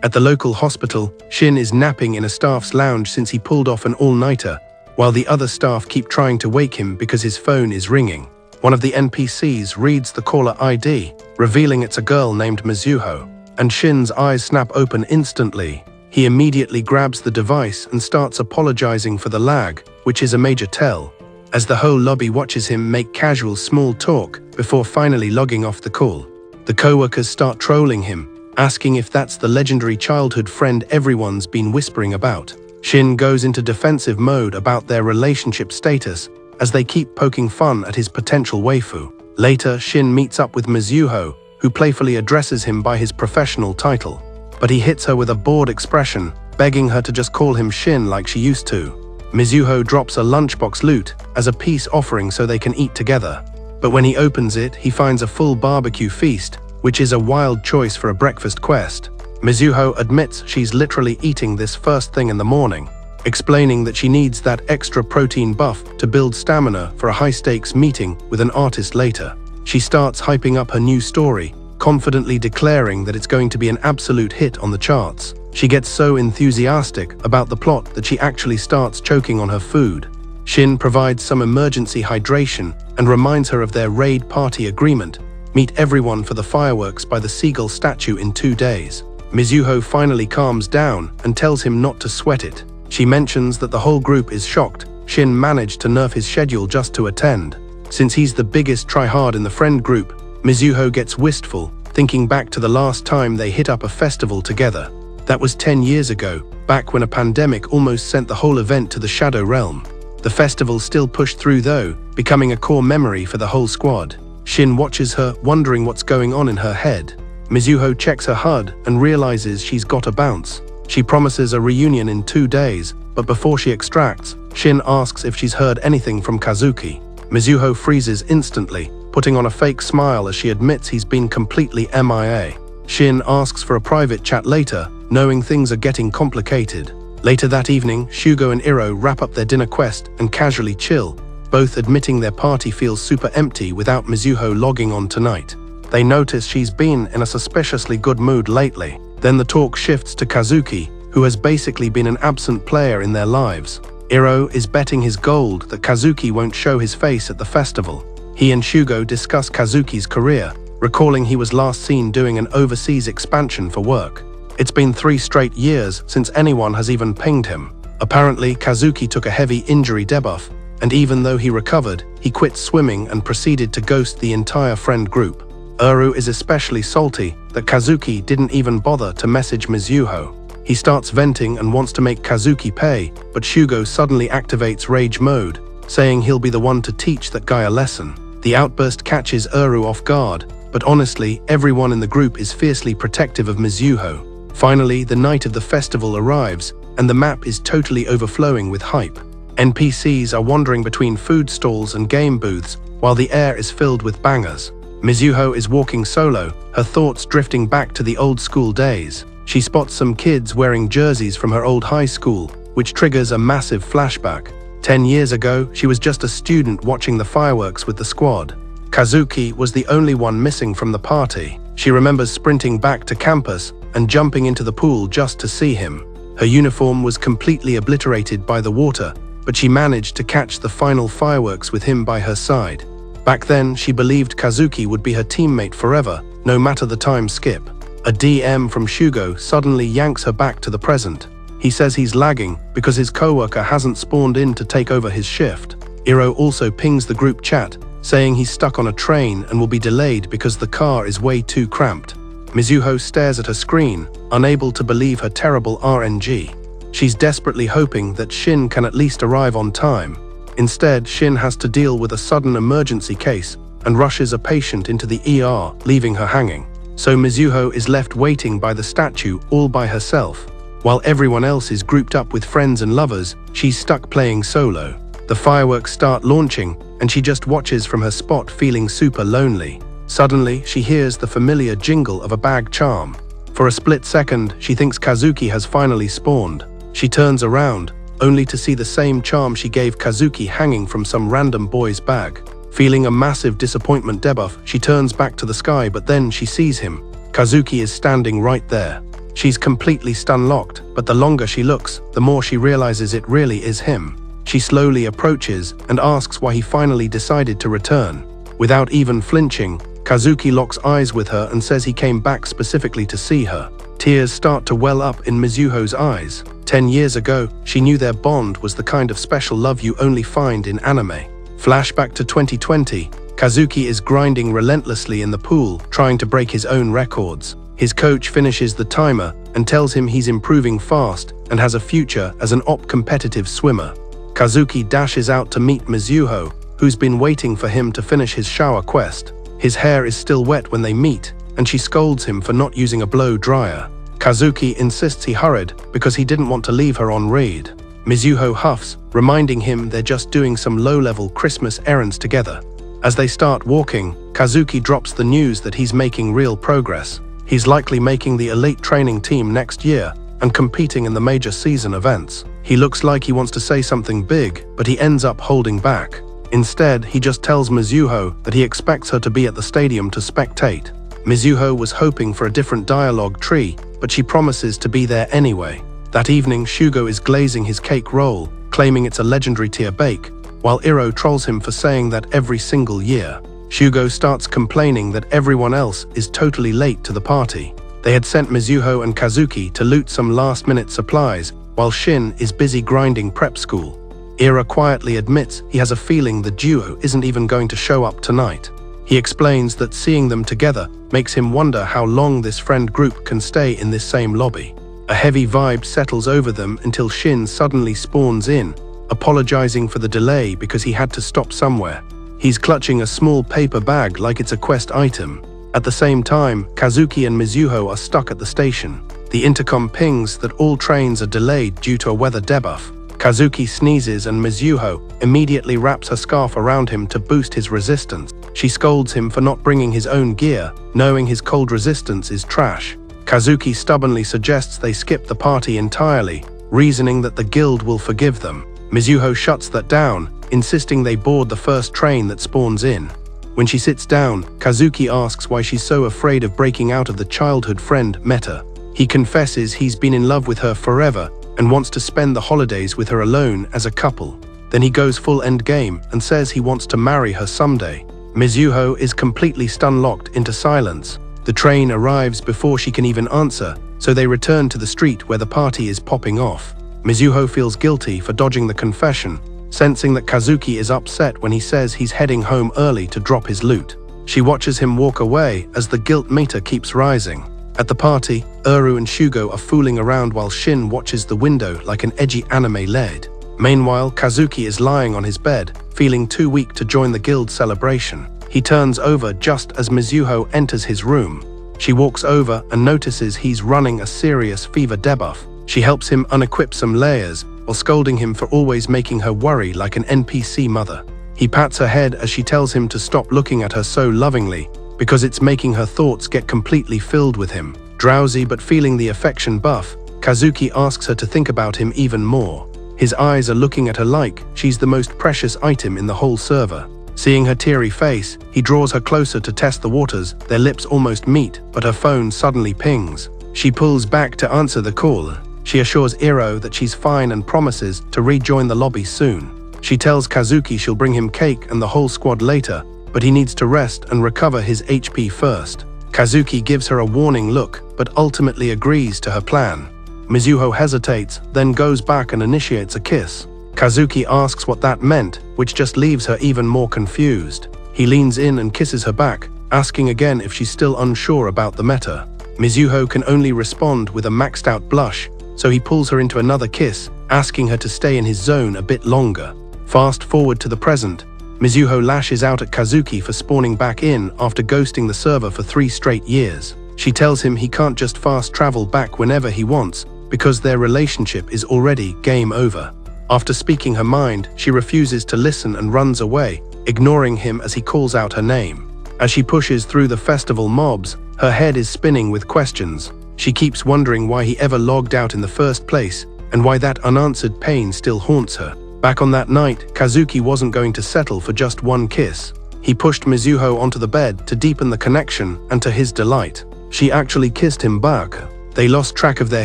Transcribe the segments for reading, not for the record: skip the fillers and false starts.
At the local hospital, Shin is napping in a staff's lounge since he pulled off an all-nighter, while the other staff keep trying to wake him because his phone is ringing. One of the NPCs reads the caller ID, revealing it's a girl named Mizuho, and Shin's eyes snap open instantly. He immediately grabs the device and starts apologizing for the lag, which is a major tell, as the whole lobby watches him make casual small talk before finally logging off the call. The co-workers start trolling him, asking if that's the legendary childhood friend everyone's been whispering about. Shin goes into defensive mode about their relationship status as they keep poking fun at his potential waifu. Later, Shin meets up with Mizuho, who playfully addresses him by his professional title. But he hits her with a bored expression, begging her to just call him Shin like she used to. Mizuho drops a lunchbox loot as a peace offering so they can eat together. But when he opens it, he finds a full barbecue feast, which is a wild choice for a breakfast quest. Mizuho admits she's literally eating this first thing in the morning, explaining that she needs that extra protein buff to build stamina for a high-stakes meeting with an artist later. She starts hyping up her new story, confidently declaring that it's going to be an absolute hit on the charts. She gets so enthusiastic about the plot that she actually starts choking on her food. Shin provides some emergency hydration and reminds her of their raid party agreement: meet everyone for the fireworks by the seagull statue in 2 days. Mizuho finally calms down and tells him not to sweat it. She mentions that the whole group is shocked Shin managed to nerf his schedule just to attend. Since he's the biggest tryhard in the friend group, Mizuho gets wistful, thinking back to the last time they hit up a festival together. That was 10 years ago, back when a pandemic almost sent the whole event to the Shadow Realm. The festival still pushed through though, becoming a core memory for the whole squad. Shin watches her, wondering what's going on in her head. Mizuho checks her HUD and realizes she's got a bounce. She promises a reunion in 2 days, but before she extracts, Shin asks if she's heard anything from Kazuki. Mizuho freezes instantly, putting on a fake smile as she admits he's been completely MIA. Shin asks for a private chat later, knowing things are getting complicated. Later that evening, Shugo and Iro wrap up their dinner quest and casually chill, both admitting their party feels super empty without Mizuho logging on tonight. They notice she's been in a suspiciously good mood lately. Then the talk shifts to Kazuki, who has basically been an absent player in their lives. Iro is betting his gold that Kazuki won't show his face at the festival. He and Shugo discuss Kazuki's career, recalling he was last seen doing an overseas expansion for work. It's been 3 straight years since anyone has even pinged him. Apparently, Kazuki took a heavy injury debuff, and even though he recovered, he quit swimming and proceeded to ghost the entire friend group. Uru is especially salty that Kazuki didn't even bother to message Mizuho. He starts venting and wants to make Kazuki pay, but Shugo suddenly activates rage mode, saying he'll be the one to teach that guy a lesson. The outburst catches Uru off guard, but honestly, everyone in the group is fiercely protective of Mizuho. Finally, the night of the festival arrives, and the map is totally overflowing with hype. NPCs are wandering between food stalls and game booths, while the air is filled with bangers. Mizuho is walking solo, her thoughts drifting back to the old school days. She spots some kids wearing jerseys from her old high school, which triggers a massive flashback. 10 years ago, she was just a student watching the fireworks with the squad. Kazuki was the only one missing from the party. She remembers sprinting back to campus and jumping into the pool just to see him. Her uniform was completely obliterated by the water, but she managed to catch the final fireworks with him by her side. Back then, she believed Kazuki would be her teammate forever, no matter the time skip. A DM from Shugo suddenly yanks her back to the present. He says he's lagging because his coworker hasn't spawned in to take over his shift. Iro also pings the group chat, saying he's stuck on a train and will be delayed because the car is way too cramped. Mizuho stares at her screen, unable to believe her terrible RNG. She's desperately hoping that Shin can at least arrive on time. Instead, Shin has to deal with a sudden emergency case and rushes a patient into the ER, leaving her hanging. So Mizuho is left waiting by the statue all by herself. While everyone else is grouped up with friends and lovers, she's stuck playing solo. The fireworks start launching, and she just watches from her spot feeling super lonely. Suddenly, she hears the familiar jingle of a bag charm. For a split second, she thinks Kazuki has finally spawned. She turns around, only to see the same charm she gave Kazuki hanging from some random boy's bag. Feeling a massive disappointment debuff, she turns back to the sky, but then she sees him. Kazuki is standing right there. She's completely stun-locked, but the longer she looks, the more she realizes it really is him. She slowly approaches and asks why he finally decided to return. Without even flinching, Kazuki locks eyes with her and says he came back specifically to see her. Tears start to well up in Mizuho's eyes. 10 years ago, she knew their bond was the kind of special love you only find in anime. Flashback to 2020, Kazuki is grinding relentlessly in the pool, trying to break his own records. His coach finishes the timer and tells him he's improving fast and has a future as an competitive swimmer. Kazuki dashes out to meet Mizuho, who's been waiting for him to finish his shower quest. His hair is still wet when they meet, and she scolds him for not using a blow dryer. Kazuki insists he hurried because he didn't want to leave her on read. Mizuho huffs, reminding him they're just doing some low-level Christmas errands together. As they start walking, Kazuki drops the news that he's making real progress. He's likely making the elite training team next year and competing in the major season events. He looks like he wants to say something big, but he ends up holding back. Instead, he just tells Mizuho that he expects her to be at the stadium to spectate. Mizuho was hoping for a different dialogue tree, but she promises to be there anyway. That evening, Shugo is glazing his cake roll, claiming it's a legendary tier bake, while Iro trolls him for saying that every single year. Shugo starts complaining that everyone else is totally late to the party. They had sent Mizuho and Kazuki to loot some last-minute supplies, while Shin is busy grinding prep school. Ira quietly admits he has a feeling the duo isn't even going to show up tonight. He explains that seeing them together makes him wonder how long this friend group can stay in this same lobby. A heavy vibe settles over them until Shin suddenly spawns in, apologizing for the delay because he had to stop somewhere. He's clutching a small paper bag like it's a quest item. At the same time, Kazuki and Mizuho are stuck at the station. The intercom pings that all trains are delayed due to a weather debuff. Kazuki sneezes and Mizuho immediately wraps her scarf around him to boost his resistance. She scolds him for not bringing his own gear, knowing his cold resistance is trash. Kazuki stubbornly suggests they skip the party entirely, reasoning that the guild will forgive them. Mizuho shuts that down, insisting they board the first train that spawns in. When she sits down, Kazuki asks why she's so afraid of breaking out of the childhood friend meta. He confesses he's been in love with her forever and wants to spend the holidays with her alone as a couple. Then he goes full endgame and says he wants to marry her someday. Mizuho is completely stun-locked into silence. The train arrives before she can even answer, so they return to the street where the party is popping off. Mizuho feels guilty for dodging the confession, sensing that Kazuki is upset when he says he's heading home early to drop his loot. She watches him walk away as the guilt meter keeps rising. At the party, Uru and Shugo are fooling around while Shin watches the window like an edgy anime lead. Meanwhile, Kazuki is lying on his bed, feeling too weak to join the guild celebration. He turns over just as Mizuho enters his room. She walks over and notices he's running a serious fever debuff. She helps him unequip some layers, while scolding him for always making her worry like an NPC mother. He pats her head as she tells him to stop looking at her so lovingly, because it's making her thoughts get completely filled with him. Drowsy but feeling the affection buff, Kazuki asks her to think about him even more. His eyes are looking at her like she's the most precious item in the whole server. Seeing her teary face, he draws her closer to test the waters. Their lips almost meet, but her phone suddenly pings. She pulls back to answer the call. She assures Iro that she's fine and promises to rejoin the lobby soon. She tells Kazuki she'll bring him cake and the whole squad later, but he needs to rest and recover his HP first. Kazuki gives her a warning look, but ultimately agrees to her plan. Mizuho hesitates, then goes back and initiates a kiss. Kazuki asks what that meant, which just leaves her even more confused. He leans in and kisses her back, asking again if she's still unsure about the meta. Mizuho can only respond with a maxed out blush, so he pulls her into another kiss, asking her to stay in his zone a bit longer. Fast forward to the present, Mizuho lashes out at Kazuki for spawning back in after ghosting the server for 3 straight years. She tells him he can't just fast travel back whenever he wants, because their relationship is already game over. After speaking her mind, she refuses to listen and runs away, ignoring him as he calls out her name. As she pushes through the festival mobs, her head is spinning with questions. She keeps wondering why he ever logged out in the first place, and why that unanswered pain still haunts her. Back on that night, Kazuki wasn't going to settle for just one kiss. He pushed Mizuho onto the bed to deepen the connection, and to his delight, she actually kissed him back. They lost track of their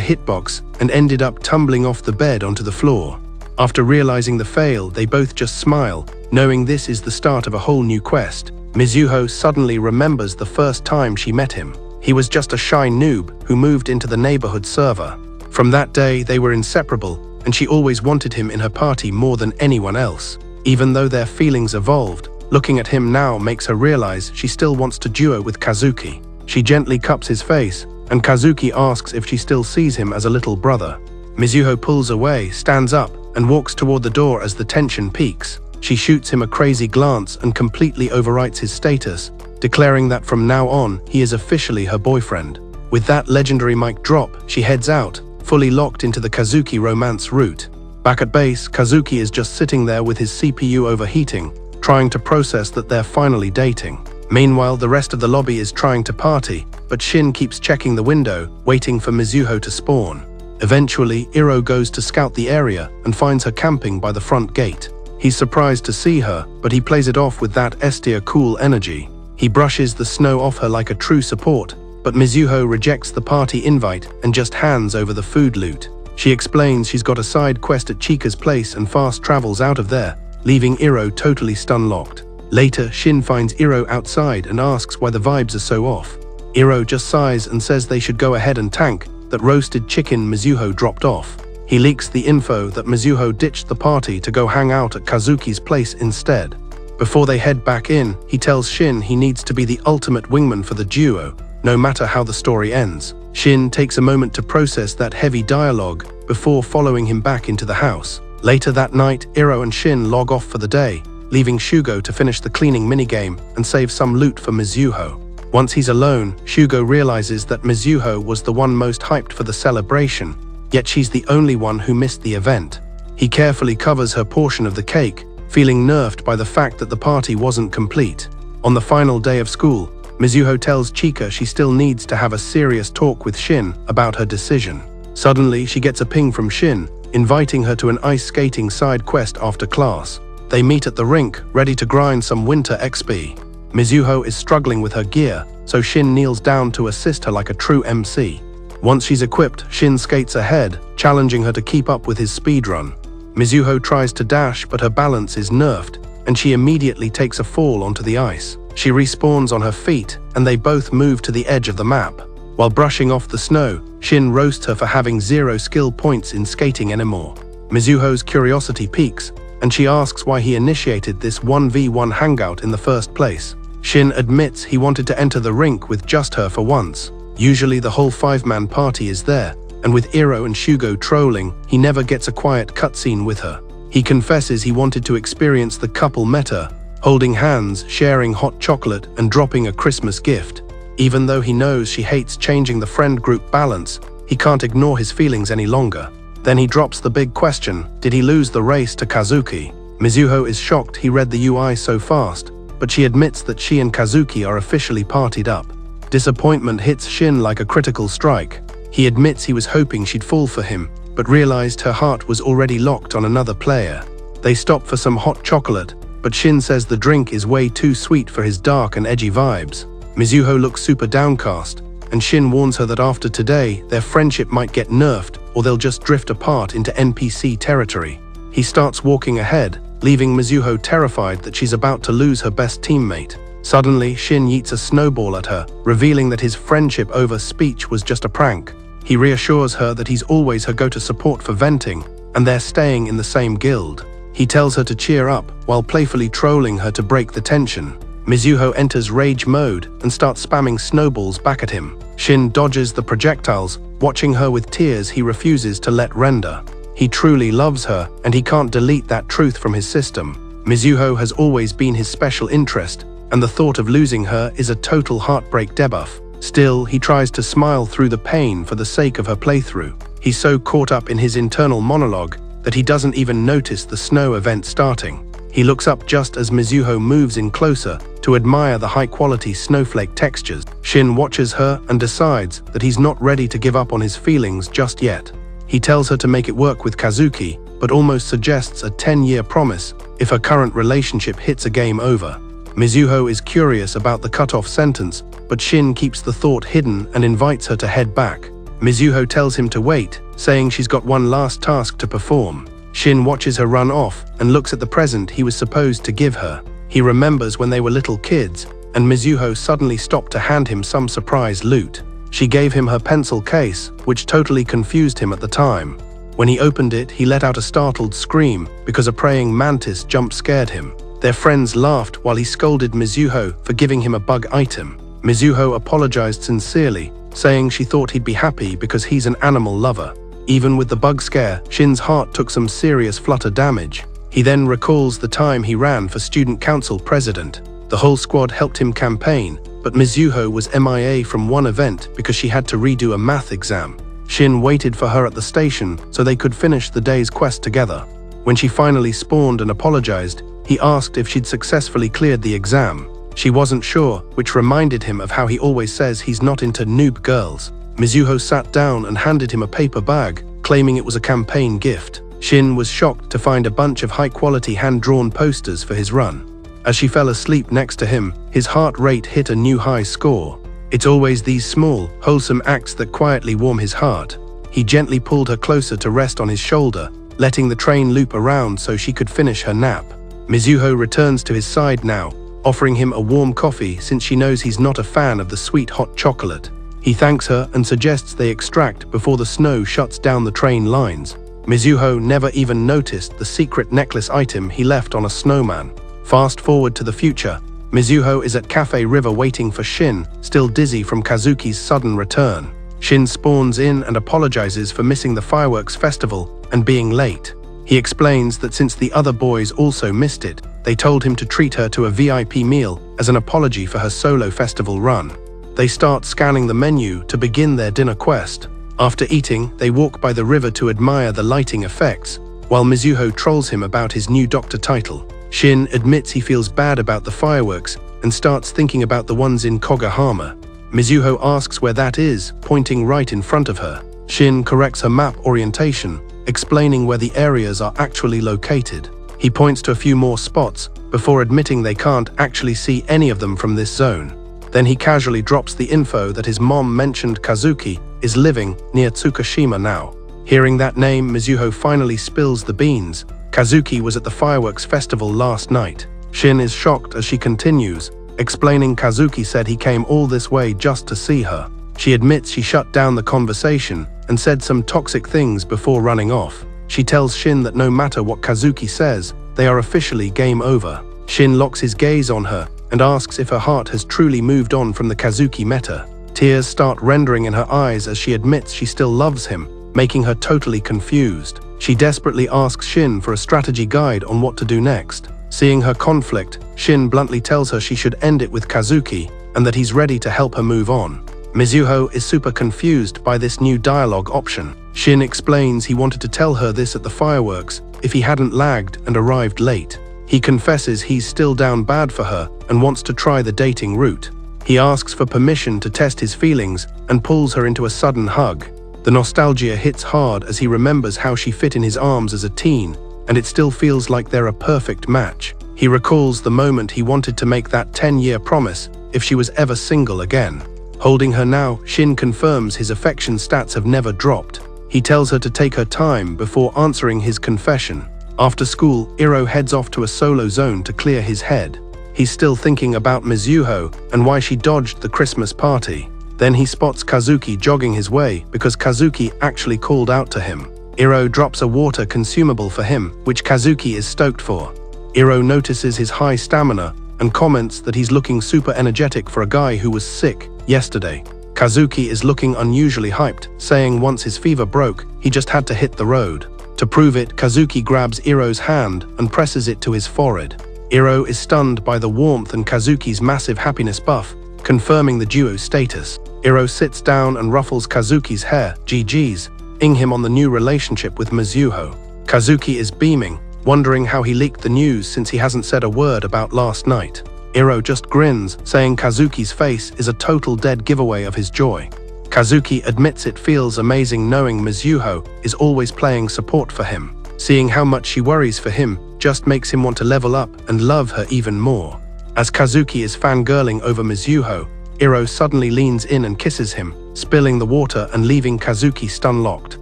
hitbox and ended up tumbling off the bed onto the floor. After realizing the fail, they both just smile, knowing this is the start of a whole new quest. Mizuho suddenly remembers the first time she met him. He was just a shy noob who moved into the neighborhood server. From that day, they were inseparable, and she always wanted him in her party more than anyone else. Even though their feelings evolved, looking at him now makes her realize she still wants to duo with Kazuki. She gently cups his face, and Kazuki asks if she still sees him as a little brother. Mizuho pulls away, stands up, and walks toward the door as the tension peaks. She shoots him a crazy glance and completely overwrites his status, declaring that from now on, he is officially her boyfriend. With that legendary mic drop, she heads out, fully locked into the Kazuki romance route. Back at base, Kazuki is just sitting there with his CPU overheating, trying to process that they're finally dating. Meanwhile, the rest of the lobby is trying to party, but Shin keeps checking the window, waiting for Mizuho to spawn. Eventually, Iro goes to scout the area and finds her camping by the front gate. He's surprised to see her, but he plays it off with that cool energy. He brushes the snow off her like a true support, but Mizuho rejects the party invite and just hands over the food loot. She explains she's got a side quest at Chika's place and fast travels out of there, leaving Iro totally stun-locked. Later, Shin finds Iro outside and asks why the vibes are so off. Iro just sighs and says they should go ahead and tank that roasted chicken Mizuho dropped off. He leaks the info that Mizuho ditched the party to go hang out at Kazuki's place instead. Before they head back in, he tells Shin he needs to be the ultimate wingman for the duo, no matter how the story ends. Shin takes a moment to process that heavy dialogue before following him back into the house. Later that night, Iro and Shin log off for the day, leaving Shugo to finish the cleaning minigame and save some loot for Mizuho. Once he's alone, Shugo realizes that Mizuho was the one most hyped for the celebration, yet she's the only one who missed the event. He carefully covers her portion of the cake, feeling nerfed by the fact that the party wasn't complete. On the final day of school, Mizuho tells Chika she still needs to have a serious talk with Shin about her decision. Suddenly, she gets a ping from Shin, inviting her to an ice skating side quest after class. They meet at the rink, ready to grind some winter XP. Mizuho is struggling with her gear, so Shin kneels down to assist her like a true MC. Once she's equipped, Shin skates ahead, challenging her to keep up with his speedrun. Mizuho tries to dash, but her balance is nerfed, and she immediately takes a fall onto the ice. She respawns on her feet, and they both move to the edge of the map. While brushing off the snow, Shin roasts her for having 0 skill points in skating anymore. Mizuho's curiosity piques, and she asks why he initiated this 1v1 hangout in the first place. Shin admits he wanted to enter the rink with just her for once. Usually the whole 5-man party is there, and with Iro and Shugo trolling, he never gets a quiet cutscene with her. He confesses he wanted to experience the couple meta, holding hands, sharing hot chocolate, and dropping a Christmas gift. Even though he knows she hates changing the friend group balance, he can't ignore his feelings any longer. Then he drops the big question, did he lose the race to Kazuki? Mizuho is shocked he read the UI so fast, but she admits that she and Kazuki are officially partied up. Disappointment hits Shin like a critical strike. He admits he was hoping she'd fall for him, but realized her heart was already locked on another player. They stop for some hot chocolate, but Shin says the drink is way too sweet for his dark and edgy vibes. Mizuho looks super downcast, and Shin warns her that after today, their friendship might get nerfed or they'll just drift apart into NPC territory. He starts walking ahead, leaving Mizuho terrified that she's about to lose her best teammate. Suddenly, Shin yeets a snowball at her, revealing that his friendship over speech was just a prank. He reassures her that he's always her go-to support for venting, and they're staying in the same guild. He tells her to cheer up, while playfully trolling her to break the tension. Mizuho enters rage mode and starts spamming snowballs back at him. Shin dodges the projectiles, watching her with tears he refuses to let render. He truly loves her, and he can't delete that truth from his system. Mizuho has always been his special interest, and the thought of losing her is a total heartbreak debuff. Still, he tries to smile through the pain for the sake of her playthrough. He's so caught up in his internal monologue that he doesn't even notice the snow event starting. He looks up just as Mizuho moves in closer to admire the high-quality snowflake textures. Shin watches her and decides that he's not ready to give up on his feelings just yet. He tells her to make it work with Kazuki, but almost suggests a 10-year promise if her current relationship hits a game over. Mizuho is curious about the cut-off sentence, but Shin keeps the thought hidden and invites her to head back. Mizuho tells him to wait, saying she's got one last task to perform. Shin watches her run off and looks at the present he was supposed to give her. He remembers when they were little kids, and Mizuho suddenly stopped to hand him some surprise loot. She gave him her pencil case, which totally confused him at the time. When he opened it, he let out a startled scream because a praying mantis jump-scared him. Their friends laughed while he scolded Mizuho for giving him a bug item. Mizuho apologized sincerely, saying she thought he'd be happy because he's an animal lover. Even with the bug scare, Shin's heart took some serious flutter damage. He then recalls the time he ran for student council president. The whole squad helped him campaign, but Mizuho was MIA from one event because she had to redo a math exam. Shin waited for her at the station so they could finish the day's quest together. When she finally spawned and apologized, he asked if she'd successfully cleared the exam. She wasn't sure, which reminded him of how he always says he's not into noob girls. Mizuho sat down and handed him a paper bag, claiming it was a campaign gift. Shin was shocked to find a bunch of high-quality hand-drawn posters for his run. As she fell asleep next to him, his heart rate hit a new high score. It's always these small, wholesome acts that quietly warm his heart. He gently pulled her closer to rest on his shoulder, letting the train loop around so she could finish her nap. Mizuho returns to his side now, offering him a warm coffee since she knows he's not a fan of the sweet hot chocolate. He thanks her and suggests they extract before the snow shuts down the train lines. Mizuho never even noticed the secret necklace item he left on a snowman. Fast forward to the future, Mizuho is at Cafe River waiting for Shin, still dizzy from Kazuki's sudden return. Shin spawns in and apologizes for missing the fireworks festival and being late. He explains that since the other boys also missed it, they told him to treat her to a VIP meal as an apology for her solo festival run. They start scanning the menu to begin their dinner quest. After eating, they walk by the river to admire the lighting effects, while Mizuho trolls him about his new doctor title. Shin admits he feels bad about the fireworks and starts thinking about the ones in Kogahama. Mizuho asks where that is, pointing right in front of her. Shin corrects her map orientation, explaining where the areas are actually located. He points to a few more spots before admitting they can't actually see any of them from this zone. Then he casually drops the info that his mom mentioned Kazuki is living near Tsukushima now. Hearing that name, Mizuho finally spills the beans. Kazuki was at the fireworks festival last night. Shin is shocked as she continues, explaining Kazuki said he came all this way just to see her. She admits she shut down the conversation and said some toxic things before running off. She tells Shin that no matter what Kazuki says, they are officially game over. Shin locks his gaze on her and asks if her heart has truly moved on from the Kazuki meta. Tears start rendering in her eyes as she admits she still loves him, making her totally confused. She desperately asks Shin for a strategy guide on what to do next. Seeing her conflict, Shin bluntly tells her she should end it with Kazuki and that he's ready to help her move on. Mizuho is super confused by this new dialogue option. Shin explains he wanted to tell her this at the fireworks if he hadn't lagged and arrived late. He confesses he's still down bad for her and wants to try the dating route. He asks for permission to test his feelings and pulls her into a sudden hug. The nostalgia hits hard as he remembers how she fit in his arms as a teen, and it still feels like they're a perfect match. He recalls the moment he wanted to make that 10-year promise if she was ever single again. Holding her now, Shin confirms his affection stats have never dropped. He tells her to take her time before answering his confession. After school, Iro heads off to a solo zone to clear his head. He's still thinking about Mizuho and why she dodged the Christmas party. Then he spots Kazuki jogging his way because Kazuki actually called out to him. Iro drops a water consumable for him, which Kazuki is stoked for. Iro notices his high stamina and comments that he's looking super energetic for a guy who was sick yesterday. Kazuki is looking unusually hyped, saying once his fever broke, he just had to hit the road. To prove it, Kazuki grabs Iro's hand and presses it to his forehead. Iro is stunned by the warmth and Kazuki's massive happiness buff, confirming the duo's status. Iro sits down and ruffles Kazuki's hair, GG's, ing him on the new relationship with Mizuho. Kazuki is beaming, wondering how he leaked the news since he hasn't said a word about last night. Iro just grins, saying Kazuki's face is a total dead giveaway of his joy. Kazuki admits it feels amazing knowing Mizuho is always playing support for him. Seeing how much she worries for him just makes him want to level up and love her even more. As Kazuki is fangirling over Mizuho, Iro suddenly leans in and kisses him, spilling the water and leaving Kazuki stun-locked.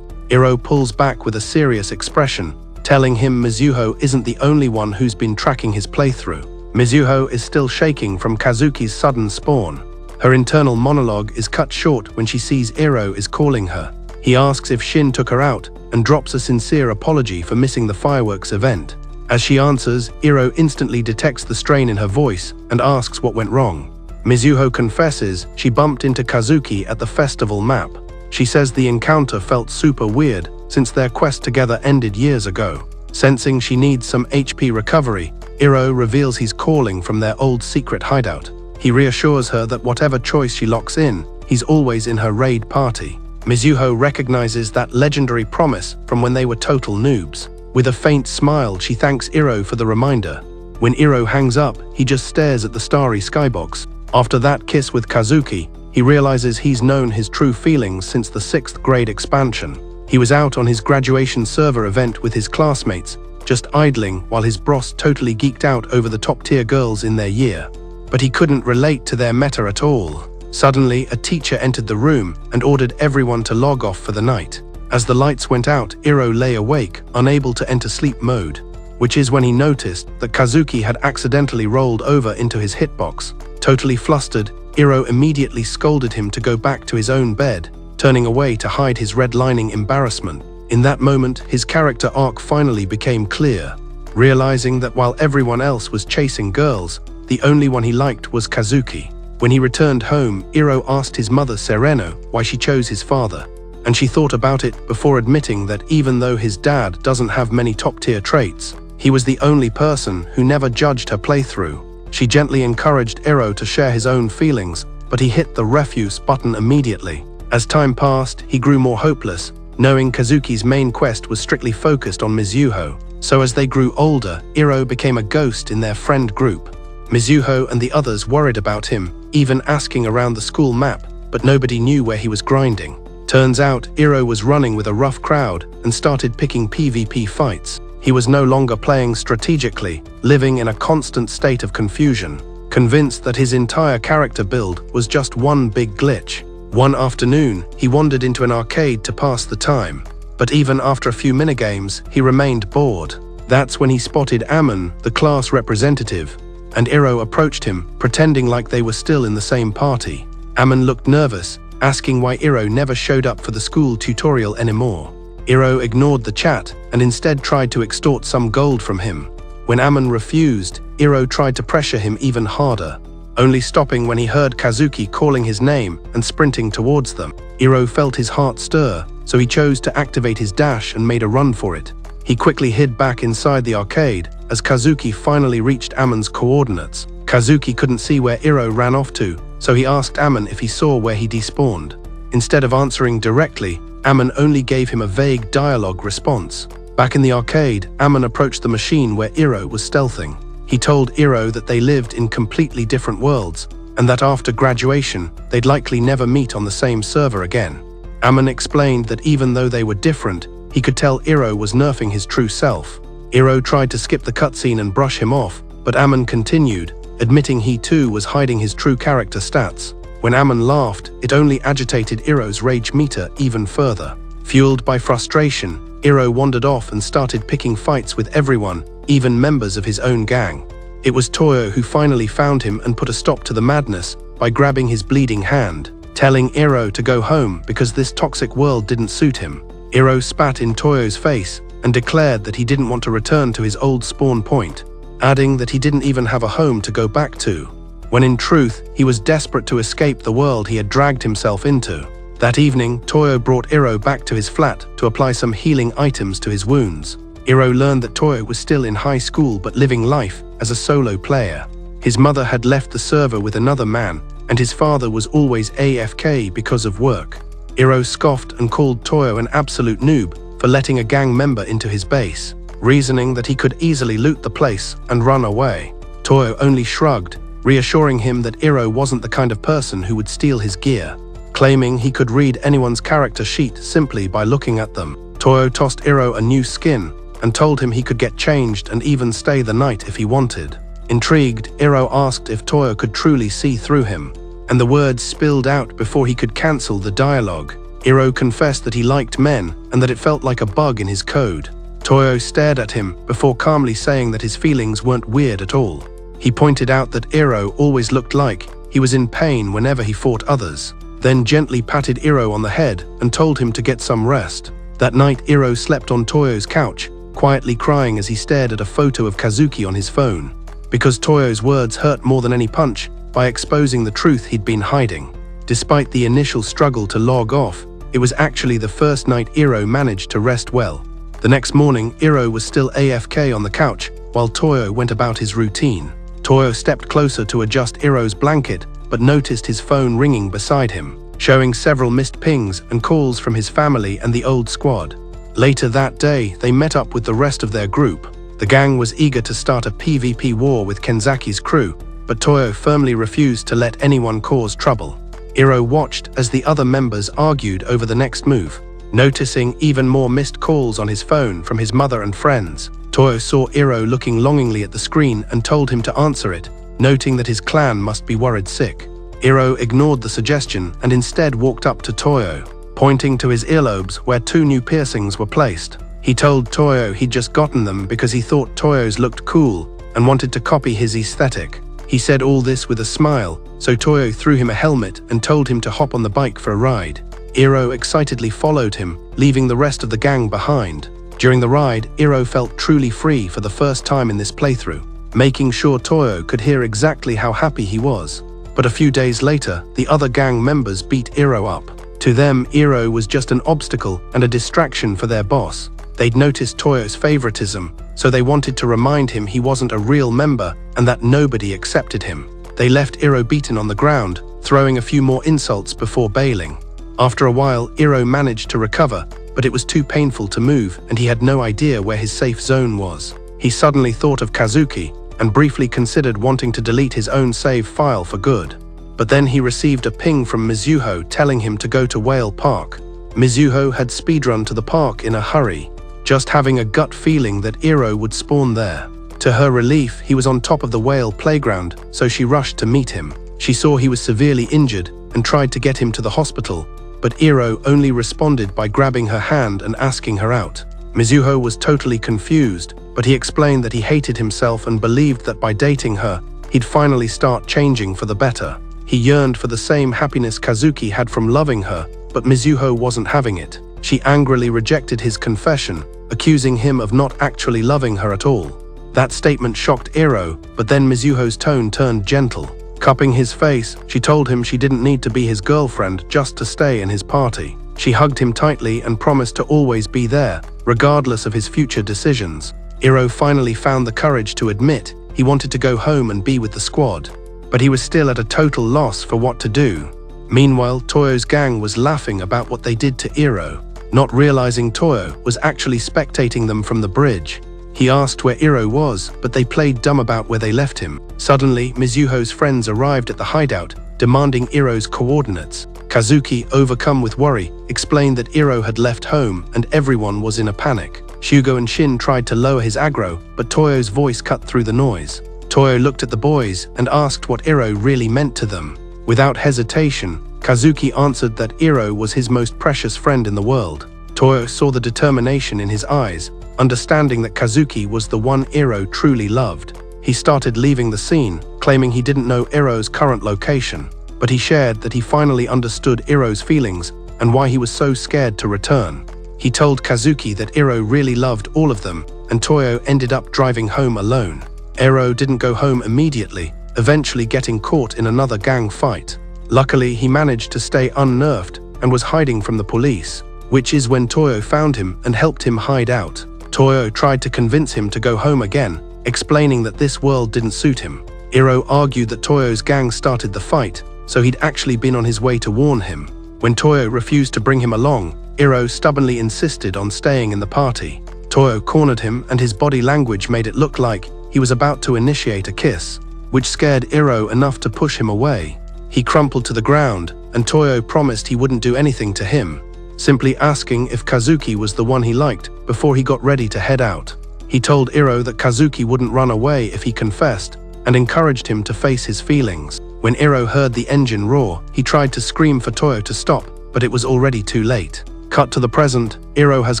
Iro pulls back with a serious expression, telling him Mizuho isn't the only one who's been tracking his playthrough. Mizuho is still shaking from Kazuki's sudden spawn. Her internal monologue is cut short when she sees Iro is calling her. He asks if Shin took her out and drops a sincere apology for missing the fireworks event. As she answers, Iro instantly detects the strain in her voice and asks what went wrong. Mizuho confesses she bumped into Kazuki at the festival map. She says the encounter felt super weird since their quest together ended years ago. Sensing she needs some HP recovery, Iro reveals he's calling from their old secret hideout. He reassures her that whatever choice she locks in, he's always in her raid party. Mizuho recognizes that legendary promise from when they were total noobs. With a faint smile, she thanks Iro for the reminder. When Iro hangs up, he just stares at the starry skybox. After that kiss with Kazuki, he realizes he's known his true feelings since the 6th grade expansion. He was out on his graduation server event with his classmates, just idling while his bros totally geeked out over the top-tier girls in their year. But he couldn't relate to their meta at all. Suddenly, a teacher entered the room and ordered everyone to log off for the night. As the lights went out, Iro lay awake, unable to enter sleep mode, which is when he noticed that Kazuki had accidentally rolled over into his hitbox. Totally flustered, Iro immediately scolded him to go back to his own bed, turning away to hide his redlining embarrassment. In that moment, his character arc finally became clear. Realizing that while everyone else was chasing girls, the only one he liked was Kazuki. When he returned home, Iro asked his mother Sereno why she chose his father, and she thought about it before admitting that even though his dad doesn't have many top-tier traits, he was the only person who never judged her playthrough. She gently encouraged Iro to share his own feelings, but he hit the refuse button immediately. As time passed, he grew more hopeless, knowing Kazuki's main quest was strictly focused on Mizuho. So as they grew older, Iro became a ghost in their friend group. Mizuho and the others worried about him, even asking around the school map, but nobody knew where he was grinding. Turns out, Iro was running with a rough crowd and started picking PvP fights. He was no longer playing strategically, living in a constant state of confusion, convinced that his entire character build was just one big glitch. One afternoon, he wandered into an arcade to pass the time, but even after a few minigames, he remained bored. That's when he spotted Amon, the class representative, and Iro approached him, pretending like they were still in the same party. Amon looked nervous, asking why Iro never showed up for the school tutorial anymore. Iro ignored the chat and instead tried to extort some gold from him. When Amon refused, Iro tried to pressure him even harder, only stopping when he heard Kazuki calling his name and sprinting towards them. Iro felt his heart stir, so he chose to activate his dash and made a run for it. He quickly hid back inside the arcade as Kazuki finally reached Amon's coordinates. Kazuki couldn't see where Iro ran off to, so he asked Amon if he saw where he despawned. Instead of answering directly, Amon only gave him a vague dialogue response. Back in the arcade, Amon approached the machine where Iro was stealthing. He told Iro that they lived in completely different worlds, and that after graduation, they'd likely never meet on the same server again. Amon explained that even though they were different, he could tell Iro was nerfing his true self. Iro tried to skip the cutscene and brush him off, but Amon continued, admitting he too was hiding his true character stats. When Amon laughed, it only agitated Iro's rage meter even further. Fueled by frustration, Iro wandered off and started picking fights with everyone, even members of his own gang. It was Toyo who finally found him and put a stop to the madness by grabbing his bleeding hand, telling Iro to go home because this toxic world didn't suit him. Iro spat in Toyo's face and declared that he didn't want to return to his old spawn point, adding that he didn't even have a home to go back to, when in truth, he was desperate to escape the world he had dragged himself into. That evening, Toyo brought Iro back to his flat to apply some healing items to his wounds. Iro learned that Toyo was still in high school but living life as a solo player. His mother had left the server with another man, and his father was always AFK because of work. Iro scoffed and called Toyo an absolute noob for letting a gang member into his base, reasoning that he could easily loot the place and run away. Toyo only shrugged, reassuring him that Iro wasn't the kind of person who would steal his gear. Claiming he could read anyone's character sheet simply by looking at them, Toyo tossed Iro a new skin and told him he could get changed and even stay the night if he wanted. Intrigued, Iro asked if Toyo could truly see through him, and the words spilled out before he could cancel the dialogue. Iro confessed that he liked men and that it felt like a bug in his code. Toyo stared at him before calmly saying that his feelings weren't weird at all. He pointed out that Iro always looked like he was in pain whenever he fought others, then gently patted Iro on the head and told him to get some rest. That night, Iro slept on Toyo's couch, quietly crying as he stared at a photo of Kazuki on his phone. Because Toyo's words hurt more than any punch by exposing the truth he'd been hiding. Despite the initial struggle to log off, it was actually the first night Iro managed to rest well. The next morning, Iro was still AFK on the couch while Toyo went about his routine. Toyo stepped closer to adjust Iro's blanket, but noticed his phone ringing beside him, showing several missed pings and calls from his family and the old squad. Later that day, they met up with the rest of their group. The gang was eager to start a PvP war with Kenzaki's crew, but Toyo firmly refused to let anyone cause trouble. Iro watched as the other members argued over the next move. Noticing even more missed calls on his phone from his mother and friends, Toyo saw Iro looking longingly at the screen and told him to answer it, noting that his clan must be worried sick. Iro ignored the suggestion and instead walked up to Toyo, pointing to his earlobes where 2 new piercings were placed. He told Toyo he'd just gotten them because he thought Toyo's looked cool and wanted to copy his aesthetic. He said all this with a smile, so Toyo threw him a helmet and told him to hop on the bike for a ride. Iro excitedly followed him, leaving the rest of the gang behind. During the ride, Iro felt truly free for the first time in this playthrough, making sure Toyo could hear exactly how happy he was. But a few days later, the other gang members beat Iro up. To them, Iro was just an obstacle and a distraction for their boss. They'd noticed Toyo's favoritism, so they wanted to remind him he wasn't a real member and that nobody accepted him. They left Iro beaten on the ground, throwing a few more insults before bailing. After a while, Iro managed to recover, but it was too painful to move and he had no idea where his safe zone was. He suddenly thought of Kazuki and briefly considered wanting to delete his own save file for good. But then he received a ping from Mizuho telling him to go to Whale Park. Mizuho had speedrun to the park in a hurry, just having a gut feeling that Iro would spawn there. To her relief, he was on top of the whale playground, so she rushed to meet him. She saw he was severely injured and tried to get him to the hospital, but Iro only responded by grabbing her hand and asking her out. Mizuho was totally confused, but he explained that he hated himself and believed that by dating her, he'd finally start changing for the better. He yearned for the same happiness Kazuki had from loving her, but Mizuho wasn't having it. She angrily rejected his confession, accusing him of not actually loving her at all. That statement shocked Iro, but then Mizuho's tone turned gentle. Cupping his face, she told him she didn't need to be his girlfriend just to stay in his party. She hugged him tightly and promised to always be there, regardless of his future decisions. Iro finally found the courage to admit he wanted to go home and be with the squad, but he was still at a total loss for what to do. Meanwhile, Toyo's gang was laughing about what they did to Iro, not realizing Toyo was actually spectating them from the bridge. He asked where Iro was, but they played dumb about where they left him. Suddenly, Mizuho's friends arrived at the hideout, demanding Iro's coordinates. Kazuki, overcome with worry, explained that Iro had left home and everyone was in a panic. Shugo and Shin tried to lower his aggro, but Toyo's voice cut through the noise. Toyo looked at the boys and asked what Iro really meant to them. Without hesitation, Kazuki answered that Iro was his most precious friend in the world. Toyo saw the determination in his eyes, understanding that Kazuki was the one Iro truly loved. He started leaving the scene, claiming he didn't know Iro's current location, but he shared that he finally understood Iro's feelings and why he was so scared to return. He told Kazuki that Iro really loved all of them, and Toyo ended up driving home alone. Iro didn't go home immediately, eventually getting caught in another gang fight. Luckily, he managed to stay unnerved and was hiding from the police, which is when Toyo found him and helped him hide out. Toyo tried to convince him to go home again, explaining that this world didn't suit him. Iro argued that Toyo's gang started the fight, so he'd actually been on his way to warn him. When Toyo refused to bring him along, Iro stubbornly insisted on staying in the party. Toyo cornered him and his body language made it look like he was about to initiate a kiss, which scared Iro enough to push him away. He crumpled to the ground, and Toyo promised he wouldn't do anything to him, simply asking if Kazuki was the one he liked before he got ready to head out. He told Iro that Kazuki wouldn't run away if he confessed, and encouraged him to face his feelings. When Iro heard the engine roar, he tried to scream for Toyo to stop, but it was already too late. Cut to the present, Iro has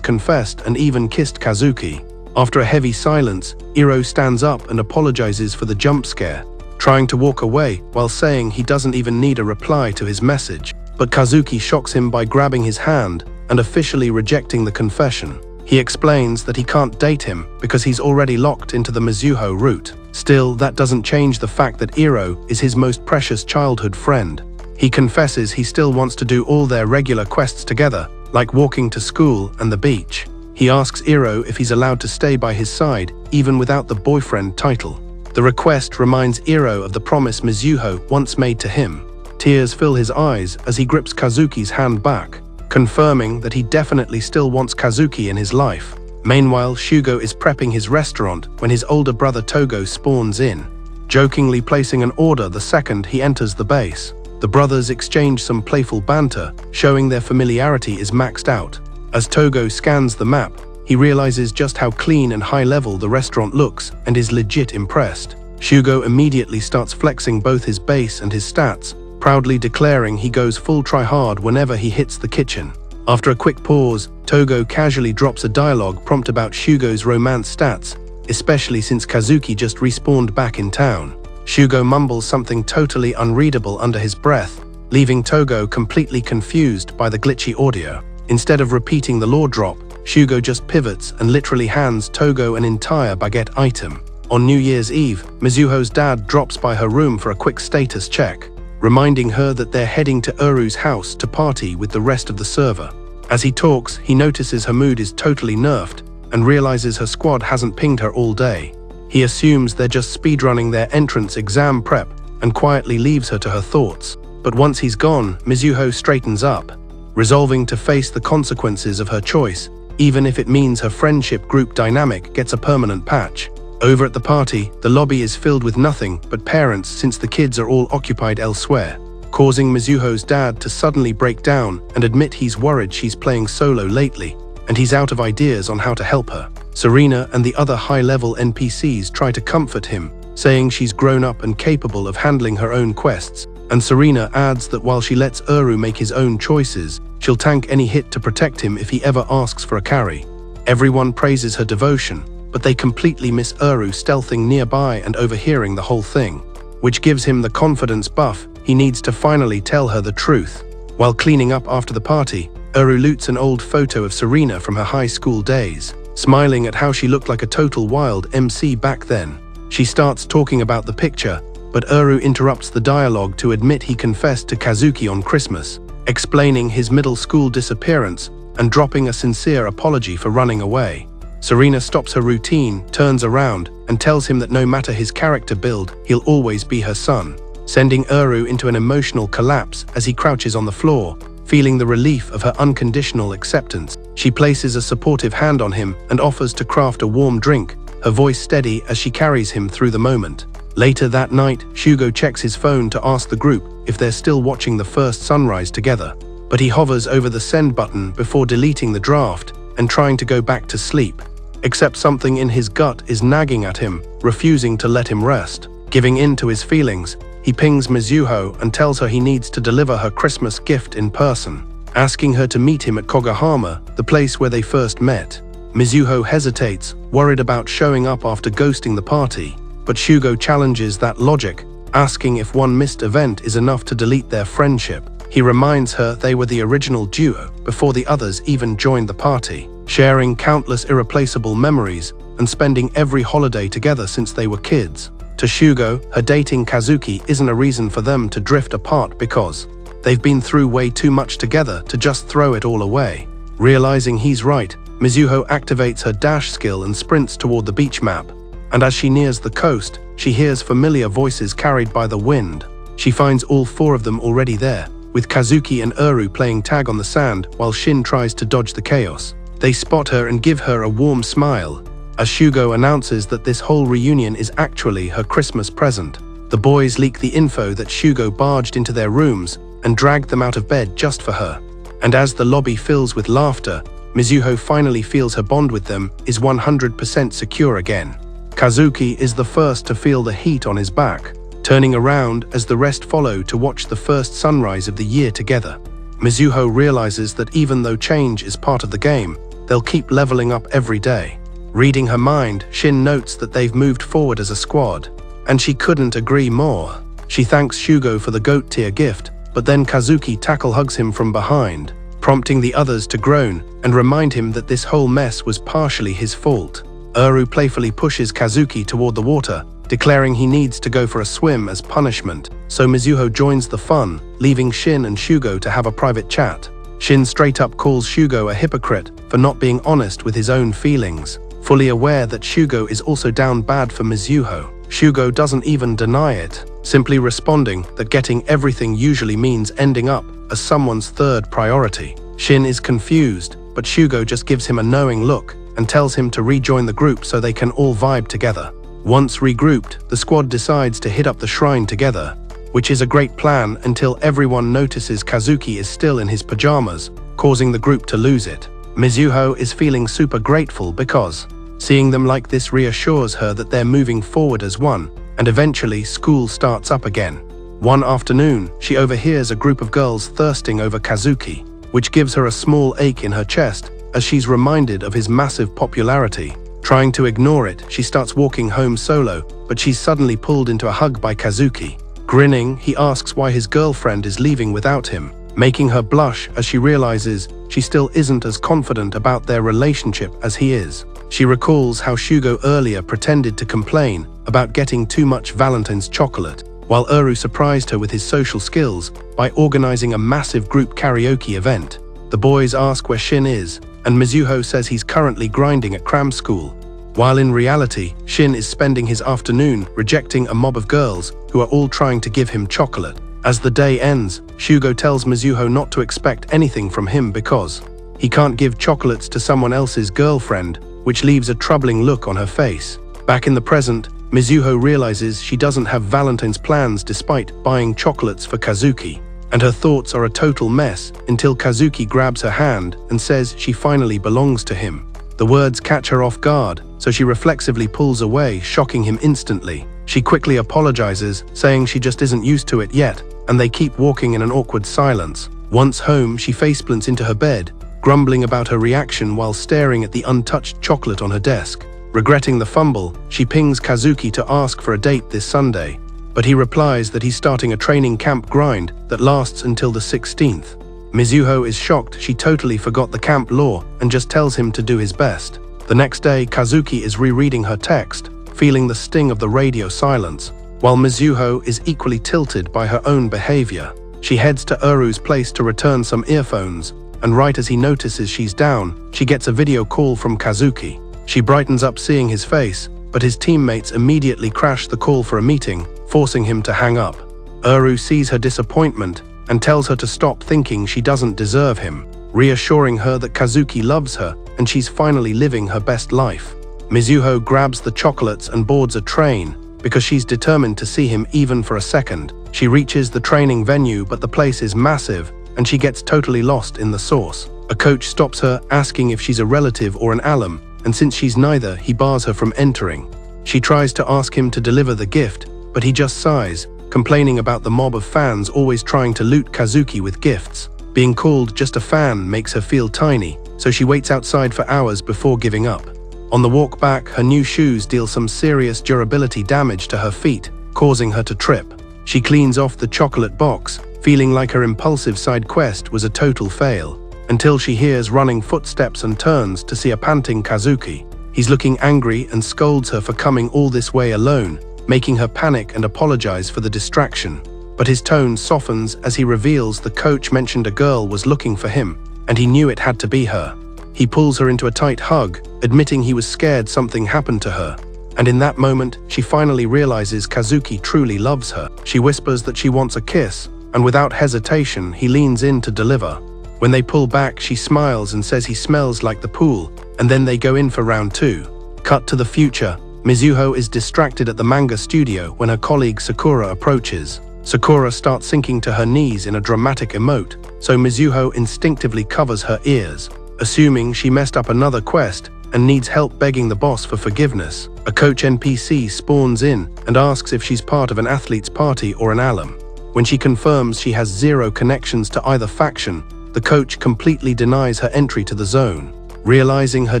confessed and even kissed Kazuki. After a heavy silence, Iro stands up and apologizes for the jump scare, trying to walk away while saying he doesn't even need a reply to his message. But Kazuki shocks him by grabbing his hand and officially rejecting the confession. He explains that he can't date him because he's already locked into the Mizuho route. Still, that doesn't change the fact that Iro is his most precious childhood friend. He confesses he still wants to do all their regular quests together, like walking to school and the beach. He asks Iro if he's allowed to stay by his side, even without the boyfriend title. The request reminds Iro of the promise Mizuho once made to him. Tears fill his eyes as he grips Kazuki's hand back, confirming that he definitely still wants Kazuki in his life. Meanwhile, Shugo is prepping his restaurant when his older brother Togo spawns in, jokingly placing an order the second he enters the base. The brothers exchange some playful banter, showing their familiarity is maxed out. As Togo scans the map, he realizes just how clean and high-level the restaurant looks and is legit impressed. Shugo immediately starts flexing both his base and his stats, proudly declaring he goes full try-hard whenever he hits the kitchen. After a quick pause, Togo casually drops a dialogue prompt about Shugo's romance stats, especially since Kazuki just respawned back in town. Shugo mumbles something totally unreadable under his breath, leaving Togo completely confused by the glitchy audio. Instead of repeating the lore drop, Shugo just pivots and literally hands Togo an entire baguette item. On New Year's Eve, Mizuho's dad drops by her room for a quick status check, reminding her that they're heading to Uru's house to party with the rest of the server. As he talks, he notices her mood is totally nerfed and realizes her squad hasn't pinged her all day. He assumes they're just speedrunning their entrance exam prep and quietly leaves her to her thoughts. But once he's gone, Mizuho straightens up, resolving to face the consequences of her choice, even if it means her friendship group dynamic gets a permanent patch. Over at the party, the lobby is filled with nothing but parents since the kids are all occupied elsewhere, causing Mizuho's dad to suddenly break down and admit he's worried she's playing solo lately, and he's out of ideas on how to help her. Serena and the other high-level NPCs try to comfort him, saying she's grown up and capable of handling her own quests, and Serena adds that while she lets Uru make his own choices, she'll tank any hit to protect him if he ever asks for a carry. Everyone praises her devotion, but they completely miss Uru stealthing nearby and overhearing the whole thing, which gives him the confidence buff he needs to finally tell her the truth. While cleaning up after the party, Uru loots an old photo of Serena from her high school days, smiling at how she looked like a total wild MC back then. She starts talking about the picture, but Uru interrupts the dialogue to admit he confessed to Kazuki on Christmas, explaining his middle school disappearance and dropping a sincere apology for running away. Serena stops her routine, turns around, and tells him that no matter his character build, he'll always be her son, sending Uru into an emotional collapse as he crouches on the floor, feeling the relief of her unconditional acceptance. She places a supportive hand on him and offers to craft a warm drink, her voice steady as she carries him through the moment. Later that night, Shugo checks his phone to ask the group if they're still watching the first sunrise together, but he hovers over the send button before deleting the draft and trying to go back to sleep. Except something in his gut is nagging at him, refusing to let him rest. Giving in to his feelings, he pings Mizuho and tells her he needs to deliver her Christmas gift in person, asking her to meet him at Kogahama, the place where they first met. Mizuho hesitates, worried about showing up after ghosting the party, but Shugo challenges that logic, asking if one missed event is enough to delete their friendship. He reminds her they were the original duo before the others even joined the party, sharing countless irreplaceable memories and spending every holiday together since they were kids. To Shugo, her dating Kazuki isn't a reason for them to drift apart because they've been through way too much together to just throw it all away. Realizing he's right, Mizuho activates her dash skill and sprints toward the beach map, and as she nears the coast, she hears familiar voices carried by the wind. She finds all four of them already there, with Kazuki and Uru playing tag on the sand while Shin tries to dodge the chaos. They spot her and give her a warm smile, as Shugo announces that this whole reunion is actually her Christmas present. The boys leak the info that Shugo barged into their rooms and dragged them out of bed just for her. And as the lobby fills with laughter, Mizuho finally feels her bond with them is 100% secure again. Kazuki is the first to feel the heat on his back, turning around as the rest follow to watch the first sunrise of the year together. Mizuho realizes that even though change is part of the game, they'll keep leveling up every day. Reading her mind, Shin notes that they've moved forward as a squad, and she couldn't agree more. She thanks Shugo for the goat tier gift, but then Kazuki tackle hugs him from behind, prompting the others to groan and remind him that this whole mess was partially his fault. Uru playfully pushes Kazuki toward the water, declaring he needs to go for a swim as punishment, so Mizuho joins the fun, leaving Shin and Shugo to have a private chat. Shin straight up calls Shugo a hypocrite for not being honest with his own feelings, fully aware that Shugo is also down bad for Mizuho. Shugo doesn't even deny it, simply responding that getting everything usually means ending up as someone's third priority. Shin is confused, but Shugo just gives him a knowing look and tells him to rejoin the group so they can all vibe together. Once regrouped, the squad decides to hit up the shrine together, which is a great plan until everyone notices Kazuki is still in his pajamas, causing the group to lose it. Mizuho is feeling super grateful because seeing them like this reassures her that they're moving forward as one, and eventually school starts up again. One afternoon, she overhears a group of girls thirsting over Kazuki, which gives her a small ache in her chest as she's reminded of his massive popularity. Trying to ignore it, she starts walking home solo, but she's suddenly pulled into a hug by Kazuki. Grinning, he asks why his girlfriend is leaving without him, making her blush as she realizes she still isn't as confident about their relationship as he is. She recalls how Shugo earlier pretended to complain about getting too much Valentine's chocolate, while Uru surprised her with his social skills by organizing a massive group karaoke event. The boys ask where Shin is, and Mizuho says he's currently grinding at cram school, while in reality, Shin is spending his afternoon rejecting a mob of girls who are all trying to give him chocolate. As the day ends, Shugo tells Mizuho not to expect anything from him because he can't give chocolates to someone else's girlfriend, which leaves a troubling look on her face. Back in the present, Mizuho realizes she doesn't have Valentine's plans despite buying chocolates for Kazuki, and her thoughts are a total mess until Kazuki grabs her hand and says she finally belongs to him. The words catch her off guard, so she reflexively pulls away, shocking him instantly. She quickly apologizes, saying she just isn't used to it yet, and they keep walking in an awkward silence. Once home, she faceplants into her bed, grumbling about her reaction while staring at the untouched chocolate on her desk. Regretting the fumble, she pings Kazuki to ask for a date this Sunday, but he replies that he's starting a training camp grind that lasts until the 16th. Mizuho is shocked she totally forgot the camp law and just tells him to do his best. The next day, Kazuki is rereading her text, feeling the sting of the radio silence, while Mizuho is equally tilted by her own behavior. She heads to Uru's place to return some earphones, and right as he notices she's down, she gets a video call from Kazuki. She brightens up seeing his face, but his teammates immediately crash the call for a meeting, forcing him to hang up. Uru sees her disappointment and tells her to stop thinking she doesn't deserve him, reassuring her that Kazuki loves her and she's finally living her best life. Mizuho grabs the chocolates and boards a train because she's determined to see him even for a second. She reaches the training venue, but the place is massive and she gets totally lost in the sauce. A coach stops her, asking if she's a relative or an alum, and since she's neither, he bars her from entering. She tries to ask him to deliver the gift, but he just sighs, complaining about the mob of fans always trying to loot Kazuki with gifts. Being called just a fan makes her feel tiny, so she waits outside for hours before giving up. On the walk back, her new shoes deal some serious durability damage to her feet, causing her to trip. She cleans off the chocolate box, feeling like her impulsive side quest was a total fail, until she hears running footsteps and turns to see a panting Kazuki. He's looking angry and scolds her for coming all this way alone, making her panic and apologize for the distraction. But his tone softens as he reveals the coach mentioned a girl was looking for him, and he knew it had to be her. He pulls her into a tight hug, admitting he was scared something happened to her. And in that moment, she finally realizes Kazuki truly loves her. She whispers that she wants a kiss, and without hesitation, he leans in to deliver. When they pull back, she smiles and says he smells like the pool, and then they go in for round 2. Cut to the future. Mizuho is distracted at the manga studio when her colleague Sakura approaches. Sakura starts sinking to her knees in a dramatic emote, so Mizuho instinctively covers her ears. Assuming she messed up another quest, and needs help begging the boss for forgiveness. A coach NPC spawns in and asks if she's part of an athlete's party or an alum. When she confirms she has zero connections to either faction, the coach completely denies her entry to the zone. Realizing her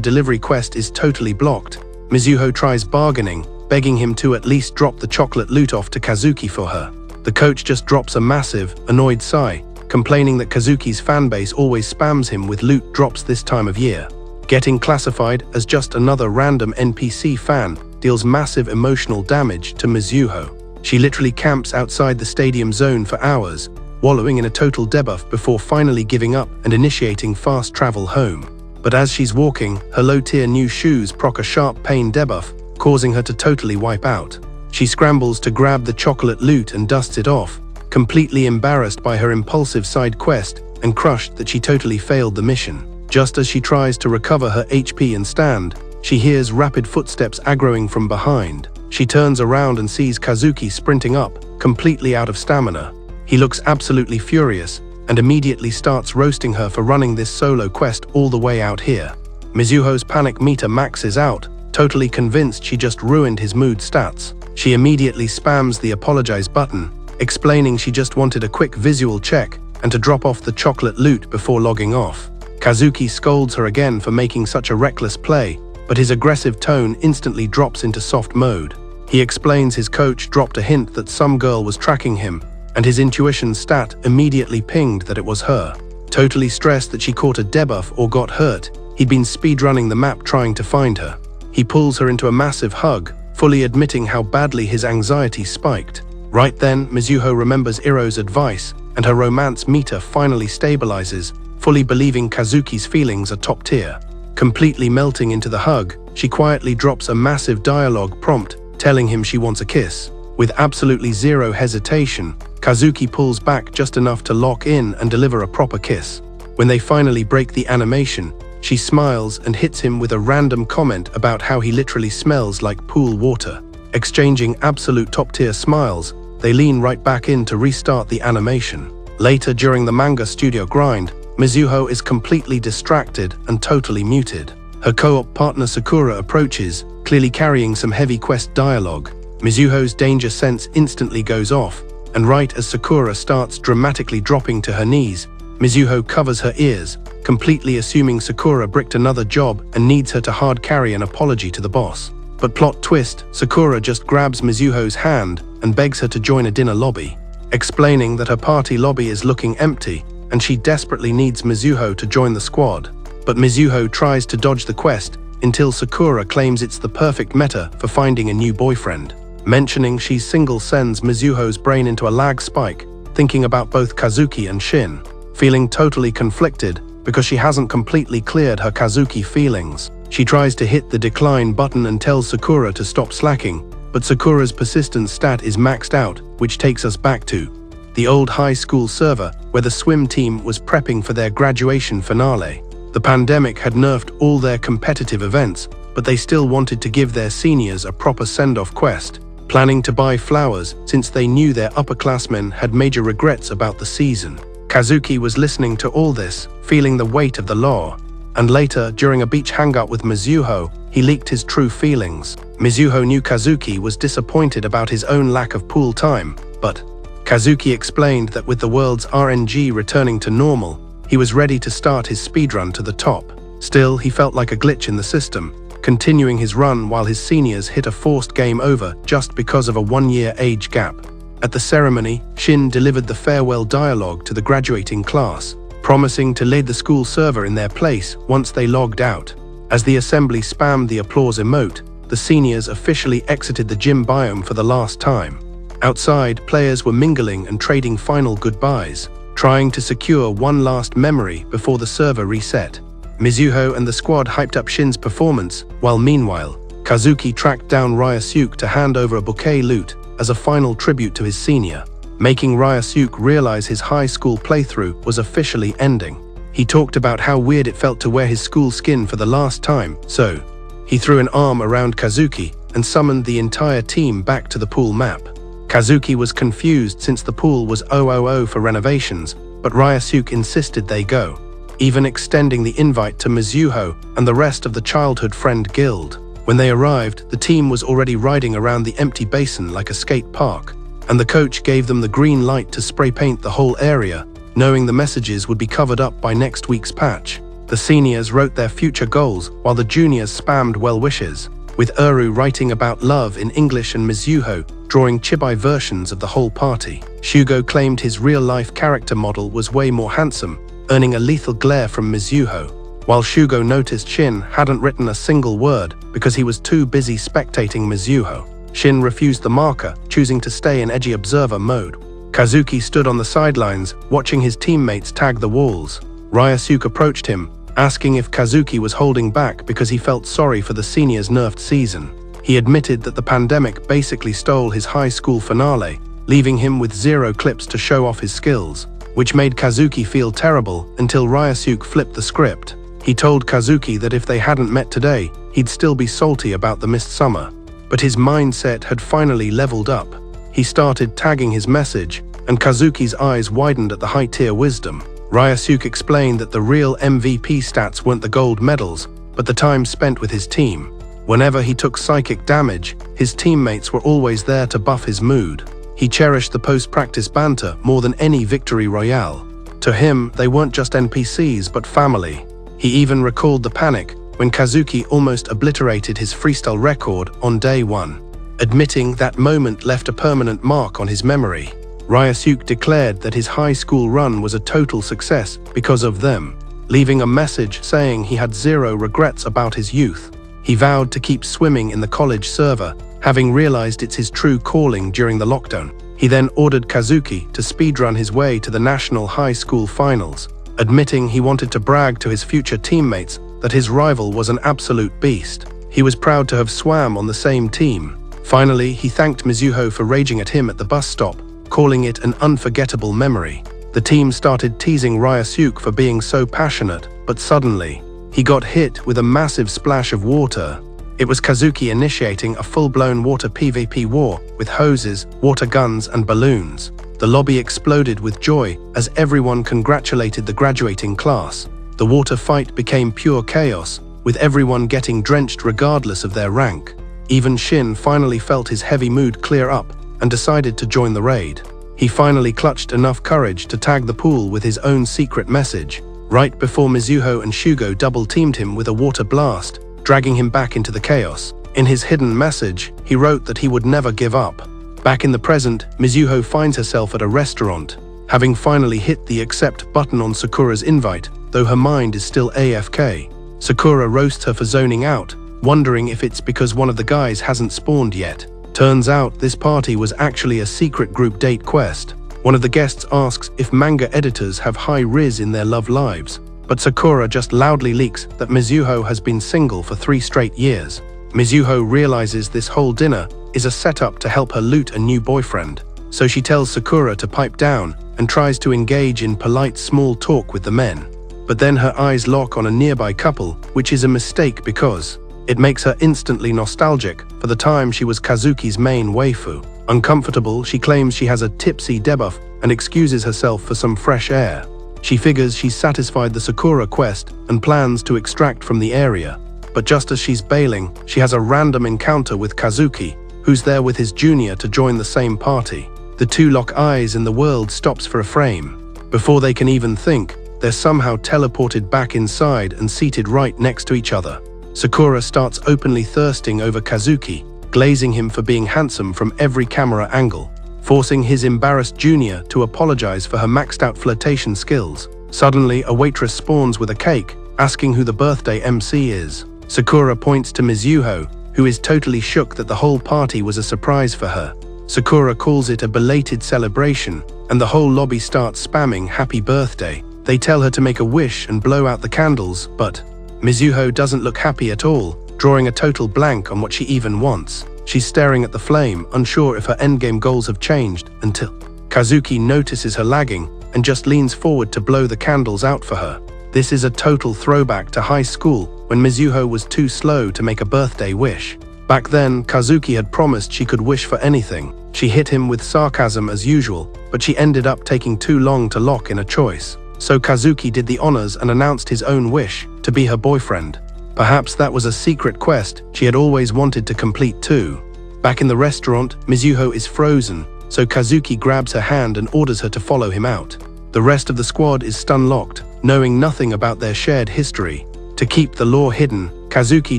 delivery quest is totally blocked, Mizuho tries bargaining, begging him to at least drop the chocolate loot off to Kazuki for her. The coach just drops a massive, annoyed sigh, complaining that Kazuki's fanbase always spams him with loot drops this time of year. Getting classified as just another random NPC fan deals massive emotional damage to Mizuho. She literally camps outside the stadium zone for hours, wallowing in a total debuff before finally giving up and initiating fast travel home. But as she's walking, her low-tier new shoes proc a sharp pain debuff, causing her to totally wipe out. She scrambles to grab the chocolate loot and dusts it off, completely embarrassed by her impulsive side quest and crushed that she totally failed the mission. Just as she tries to recover her HP and stand, she hears rapid footsteps aggroing from behind. She turns around and sees Kazuki sprinting up, completely out of stamina. He looks absolutely furious and immediately starts roasting her for running this solo quest all the way out here. Mizuho's panic meter maxes out, totally convinced she just ruined his mood stats. She immediately spams the apologize button, explaining she just wanted a quick visual check and to drop off the chocolate loot before logging off. Kazuki scolds her again for making such a reckless play, but his aggressive tone instantly drops into soft mode. He explains his coach dropped a hint that some girl was tracking him, and his intuition stat immediately pinged that it was her. Totally stressed that she caught a debuff or got hurt, he'd been speedrunning the map trying to find her. He pulls her into a massive hug, fully admitting how badly his anxiety spiked. Right then, Mizuho remembers Iroh's advice, and her romance meter finally stabilizes, fully believing Kazuki's feelings are top tier. Completely melting into the hug, she quietly drops a massive dialogue prompt telling him she wants a kiss. With absolutely zero hesitation, Kazuki pulls back just enough to lock in and deliver a proper kiss. When they finally break the animation, she smiles and hits him with a random comment about how he literally smells like pool water. Exchanging absolute top-tier smiles, they lean right back in to restart the animation. Later during the manga studio grind, Mizuho is completely distracted and totally muted. Her co-op partner Sakura approaches, clearly carrying some heavy quest dialogue. Mizuho's danger sense instantly goes off, and right as Sakura starts dramatically dropping to her knees, Mizuho covers her ears, completely assuming Sakura bricked another job and needs her to hard carry an apology to the boss. But plot twist, Sakura just grabs Mizuho's hand and begs her to join a dinner lobby, explaining that her party lobby is looking empty and she desperately needs Mizuho to join the squad. But Mizuho tries to dodge the quest until Sakura claims it's the perfect meta for finding a new boyfriend. Mentioning she's single sends Mizuho's brain into a lag spike, thinking about both Kazuki and Shin. Feeling totally conflicted because she hasn't completely cleared her Kazuki feelings, she tries to hit the decline button and tells Sakura to stop slacking, but Sakura's persistence stat is maxed out, which takes us back to the old high school server where the swim team was prepping for their graduation finale. The pandemic had nerfed all their competitive events, but they still wanted to give their seniors a proper send-off quest, planning to buy flowers since they knew their upperclassmen had major regrets about the season. Kazuki was listening to all this, feeling the weight of the law, and later, during a beach hangout with Mizuho, he leaked his true feelings. Mizuho knew Kazuki was disappointed about his own lack of pool time, but Kazuki explained that with the world's RNG returning to normal, he was ready to start his speedrun to the top. Still, he felt like a glitch in the system, continuing his run while his seniors hit a forced game over just because of a one-year age gap. At the ceremony, Shin delivered the farewell dialogue to the graduating class, promising to lead the school server in their place once they logged out. As the assembly spammed the applause emote, the seniors officially exited the gym biome for the last time. Outside, players were mingling and trading final goodbyes, trying to secure one last memory before the server reset. Mizuho and the squad hyped up Shin's performance, while meanwhile, Kazuki tracked down Ryasuke to hand over a bouquet loot as a final tribute to his senior, making Ryasuke realize his high school playthrough was officially ending. He talked about how weird it felt to wear his school skin for the last time, so he threw an arm around Kazuki and summoned the entire team back to the pool map. Kazuki was confused since the pool was 000 for renovations, but Ryasuke insisted they go. even extending the invite to Mizuho and the rest of the childhood friend guild. When they arrived, the team was already riding around the empty basin like a skate park, and the coach gave them the green light to spray paint the whole area, knowing the messages would be covered up by next week's patch. The seniors wrote their future goals while the juniors spammed well wishes, with Uru writing about love in English and Mizuho drawing chibi versions of the whole party. Shugo claimed his real-life character model was way more handsome, earning a lethal glare from Mizuho, while Shugo noticed Shin hadn't written a single word because he was too busy spectating Mizuho. Shin refused the marker, choosing to stay in edgy observer mode. Kazuki stood on the sidelines, watching his teammates tag the walls. Ryosuke approached him, asking if Kazuki was holding back because he felt sorry for the seniors' nerfed season. He admitted that the pandemic basically stole his high school finale, leaving him with 0 clips to show off his skills, which made Kazuki feel terrible until Ryosuke flipped the script. He told Kazuki that if they hadn't met today, he'd still be salty about the missed summer. But his mindset had finally leveled up. He started tagging his message, and Kazuki's eyes widened at the high-tier wisdom. Ryosuke explained that the real MVP stats weren't the gold medals, but the time spent with his team. Whenever he took psychic damage, his teammates were always there to buff his mood. He cherished the post-practice banter more than any victory royale. To him, they weren't just NPCs but family. He even recalled the panic when Kazuki almost obliterated his freestyle record on day 1. Admitting that moment left a permanent mark on his memory. Ryosuke declared that his high school run was a total success because of them, leaving a message saying he had 0 regrets about his youth. He vowed to keep swimming in the college server, having realized it's his true calling during the lockdown. He then ordered Kazuki to speedrun his way to the national high school finals, admitting he wanted to brag to his future teammates that his rival was an absolute beast. He was proud to have swam on the same team. Finally, he thanked Mizuho for raging at him at the bus stop, calling it an unforgettable memory. The team started teasing Ryosuke for being so passionate, but suddenly, he got hit with a massive splash of water. It was Kazuki initiating a full-blown water PvP war with hoses, water guns, and balloons. The lobby exploded with joy as everyone congratulated the graduating class. The water fight became pure chaos, with everyone getting drenched regardless of their rank. Even Shin finally felt his heavy mood clear up and decided to join the raid. He finally clutched enough courage to tag the pool with his own secret message, right before Mizuho and Shugo double-teamed him with a water blast, dragging him back into the chaos. In his hidden message, he wrote that he would never give up. Back in the present, Mizuho finds herself at a restaurant, having finally hit the accept button on Sakura's invite, though her mind is still AFK. Sakura roasts her for zoning out, wondering if it's because one of the guys hasn't spawned yet. Turns out this party was actually a secret group date quest. One of the guests asks if manga editors have high riz in their love lives, but Sakura just loudly leaks that Mizuho has been single for 3 straight years. Mizuho realizes this whole dinner is a setup to help her loot a new boyfriend, so she tells Sakura to pipe down and tries to engage in polite small talk with the men. But then her eyes lock on a nearby couple, which is a mistake because it makes her instantly nostalgic for the time she was Kazuki's main waifu. Uncomfortable, she claims she has a tipsy debuff and excuses herself for some fresh air. She figures she's satisfied the Sakura quest and plans to extract from the area. But just as she's bailing, she has a random encounter with Kazuki, who's there with his junior to join the same party. The two lock eyes and the world stops for a frame. Before they can even think, they're somehow teleported back inside and seated right next to each other. Sakura starts openly thirsting over Kazuki, glazing him for being handsome from every camera angle, forcing his embarrassed junior to apologize for her maxed-out flirtation skills. Suddenly, a waitress spawns with a cake, asking who the birthday MC is. Sakura points to Mizuho, who is totally shook that the whole party was a surprise for her. Sakura calls it a belated celebration, and the whole lobby starts spamming happy birthday. They tell her to make a wish and blow out the candles, but Mizuho doesn't look happy at all, drawing a total blank on what she even wants. She's staring at the flame, unsure if her endgame goals have changed, until Kazuki notices her lagging and just leans forward to blow the candles out for her. This is a total throwback to high school, when Mizuho was too slow to make a birthday wish. Back then, Kazuki had promised she could wish for anything. She hit him with sarcasm as usual, but she ended up taking too long to lock in a choice. so Kazuki did the honors and announced his own wish to be her boyfriend. Perhaps that was a secret quest she had always wanted to complete too. Back in the restaurant, Mizuho is frozen, so Kazuki grabs her hand and orders her to follow him out. The rest of the squad is stun-locked, knowing nothing about their shared history. To keep the lore hidden, Kazuki